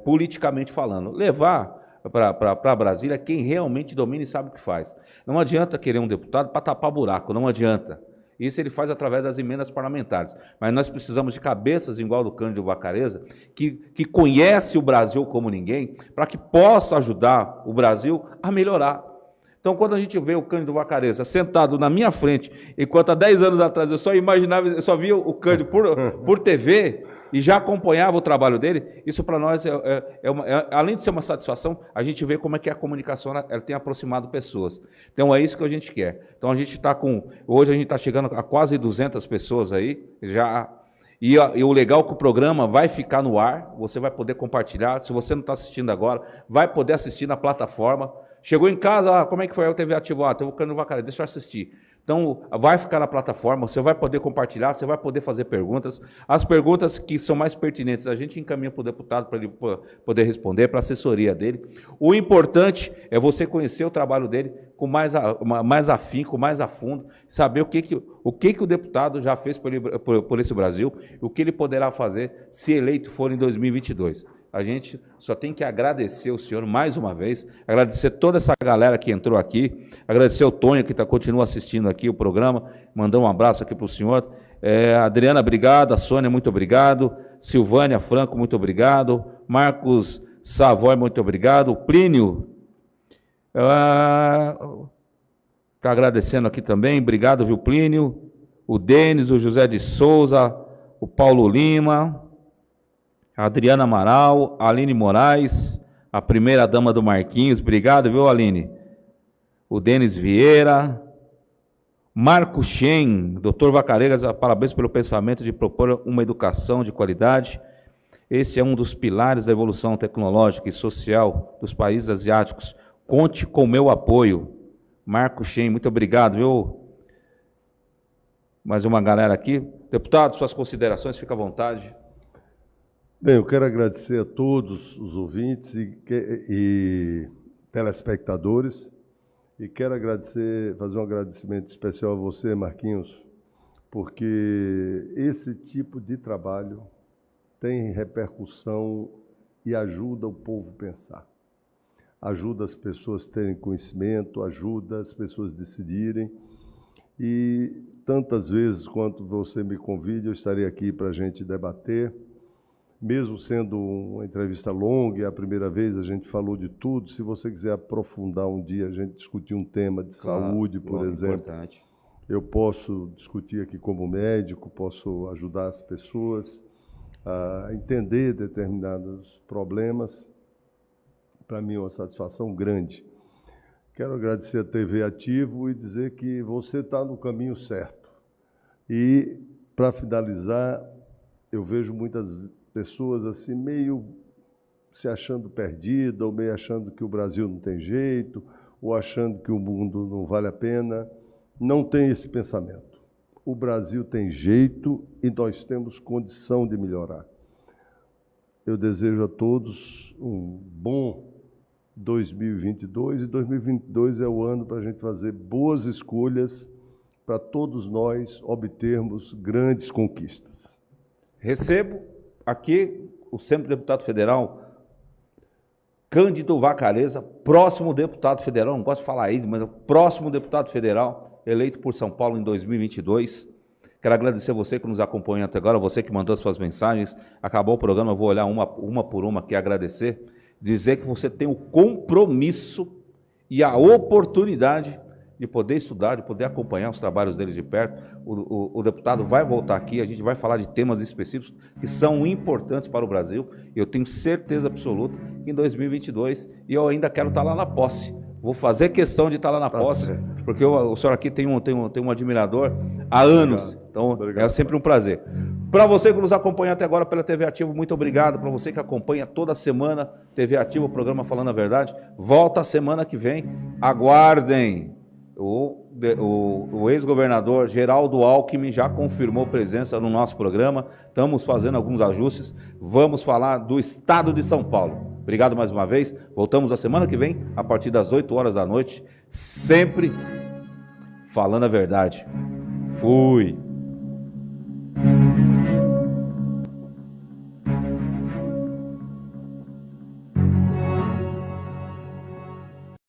politicamente falando, levar para Brasília quem realmente domina e sabe o que faz. Não adianta querer um deputado para tapar buraco, não adianta. Isso ele faz através das emendas parlamentares. Mas nós precisamos de cabeças igual do Cândido Vacareza, que conhece o Brasil como ninguém, para que possa ajudar o Brasil a melhorar. Então, quando a gente vê o Cândido Vacareza sentado na minha frente, enquanto há 10 anos atrás eu só imaginava, eu só via o Cândido por TV, e já acompanhava o trabalho dele, isso para nós, além de ser uma satisfação, a gente vê como é que a comunicação ela tem aproximado pessoas. Então é isso que a gente quer. Então hoje a gente está chegando a quase 200 pessoas aí, já, e o legal é que o programa vai ficar no ar, você vai poder compartilhar, se você não está assistindo agora, vai poder assistir na plataforma. Chegou em casa, como é que foi a TV Ativa? Teve o Cândido Vacareza, deixa eu assistir. Então, vai ficar na plataforma, você vai poder compartilhar, você vai poder fazer perguntas. As perguntas que são mais pertinentes, a gente encaminha para o deputado para ele poder responder, para a assessoria dele. O importante é você conhecer o trabalho dele com mais afinco, mais a fundo, saber o que o deputado já fez por esse Brasil, o que ele poderá fazer se eleito for em 2022. A gente só tem que agradecer o senhor mais uma vez, agradecer toda essa galera que entrou aqui, agradecer o Tonho que continua assistindo aqui o programa, mandar um abraço aqui para o senhor. Adriana, obrigado, a Sônia, muito obrigado, Silvânia Franco, muito obrigado, Marcos Savoy, muito obrigado, o Plínio, está agradecendo aqui também, obrigado, viu, Plínio, o Denis, o José de Souza, o Paulo Lima, a Adriana Amaral, a Aline Moraes, a primeira dama do Marquinhos, obrigado, viu, Aline? O Denis Vieira, Marco Shen, doutor Vacareza, parabéns pelo pensamento de propor uma educação de qualidade. Esse é um dos pilares da evolução tecnológica e social dos países asiáticos. Conte com o meu apoio. Marco Shen, muito obrigado, viu? Mais uma galera aqui. Deputado, suas considerações, fica à vontade. Bem, eu quero agradecer a todos os ouvintes e telespectadores e quero fazer um agradecimento especial a você, Marquinhos, porque esse tipo de trabalho tem repercussão e ajuda o povo a pensar. Ajuda as pessoas a terem conhecimento, ajuda as pessoas a decidirem e tantas vezes quanto você me convide, eu estarei aqui para a gente debater. Mesmo sendo uma entrevista longa, e a primeira vez a gente falou de tudo, se você quiser aprofundar um dia, a gente discutir um tema de saúde, por exemplo, importante. Eu posso discutir aqui como médico, posso ajudar as pessoas a entender determinados problemas. Para mim é uma satisfação grande. Quero agradecer a TV Ativo e dizer que você está no caminho certo. E, para finalizar, eu vejo muitas pessoas assim meio se achando perdida, ou meio achando que o Brasil não tem jeito, ou achando que o mundo não vale a pena. Não tem esse pensamento. O Brasil tem jeito e nós temos condição de melhorar. Eu desejo a todos um bom 2022, e 2022 é o ano para a gente fazer boas escolhas para todos nós obtermos grandes conquistas. Recebo aqui o sempre deputado federal Cândido Vacareza, próximo deputado federal, não gosto de falar aí, mas o próximo deputado federal eleito por São Paulo em 2022. Quero agradecer você que nos acompanha até agora, você que mandou suas mensagens. Acabou o programa, eu vou olhar uma por uma aqui, agradecer. Dizer que você tem o compromisso e a oportunidade de poder estudar, de poder acompanhar os trabalhos dele de perto. O deputado vai voltar aqui, a gente vai falar de temas específicos que são importantes para o Brasil. Eu tenho certeza absoluta que em 2022, e eu ainda quero estar lá na posse. Vou fazer questão de estar lá na posse, porque o senhor aqui tem um admirador há anos. Então, é sempre um prazer. Para você que nos acompanha até agora pela TV Ativo, muito obrigado. Para você que acompanha toda semana TV Ativo, o programa Falando a Verdade, volta a semana que vem. Aguardem. O ex-governador Geraldo Alckmin já confirmou presença no nosso programa. Estamos fazendo alguns ajustes. Vamos falar do estado de São Paulo. Obrigado mais uma vez. Voltamos a semana que vem, a partir das 8 horas da noite. Sempre falando a verdade. Fui.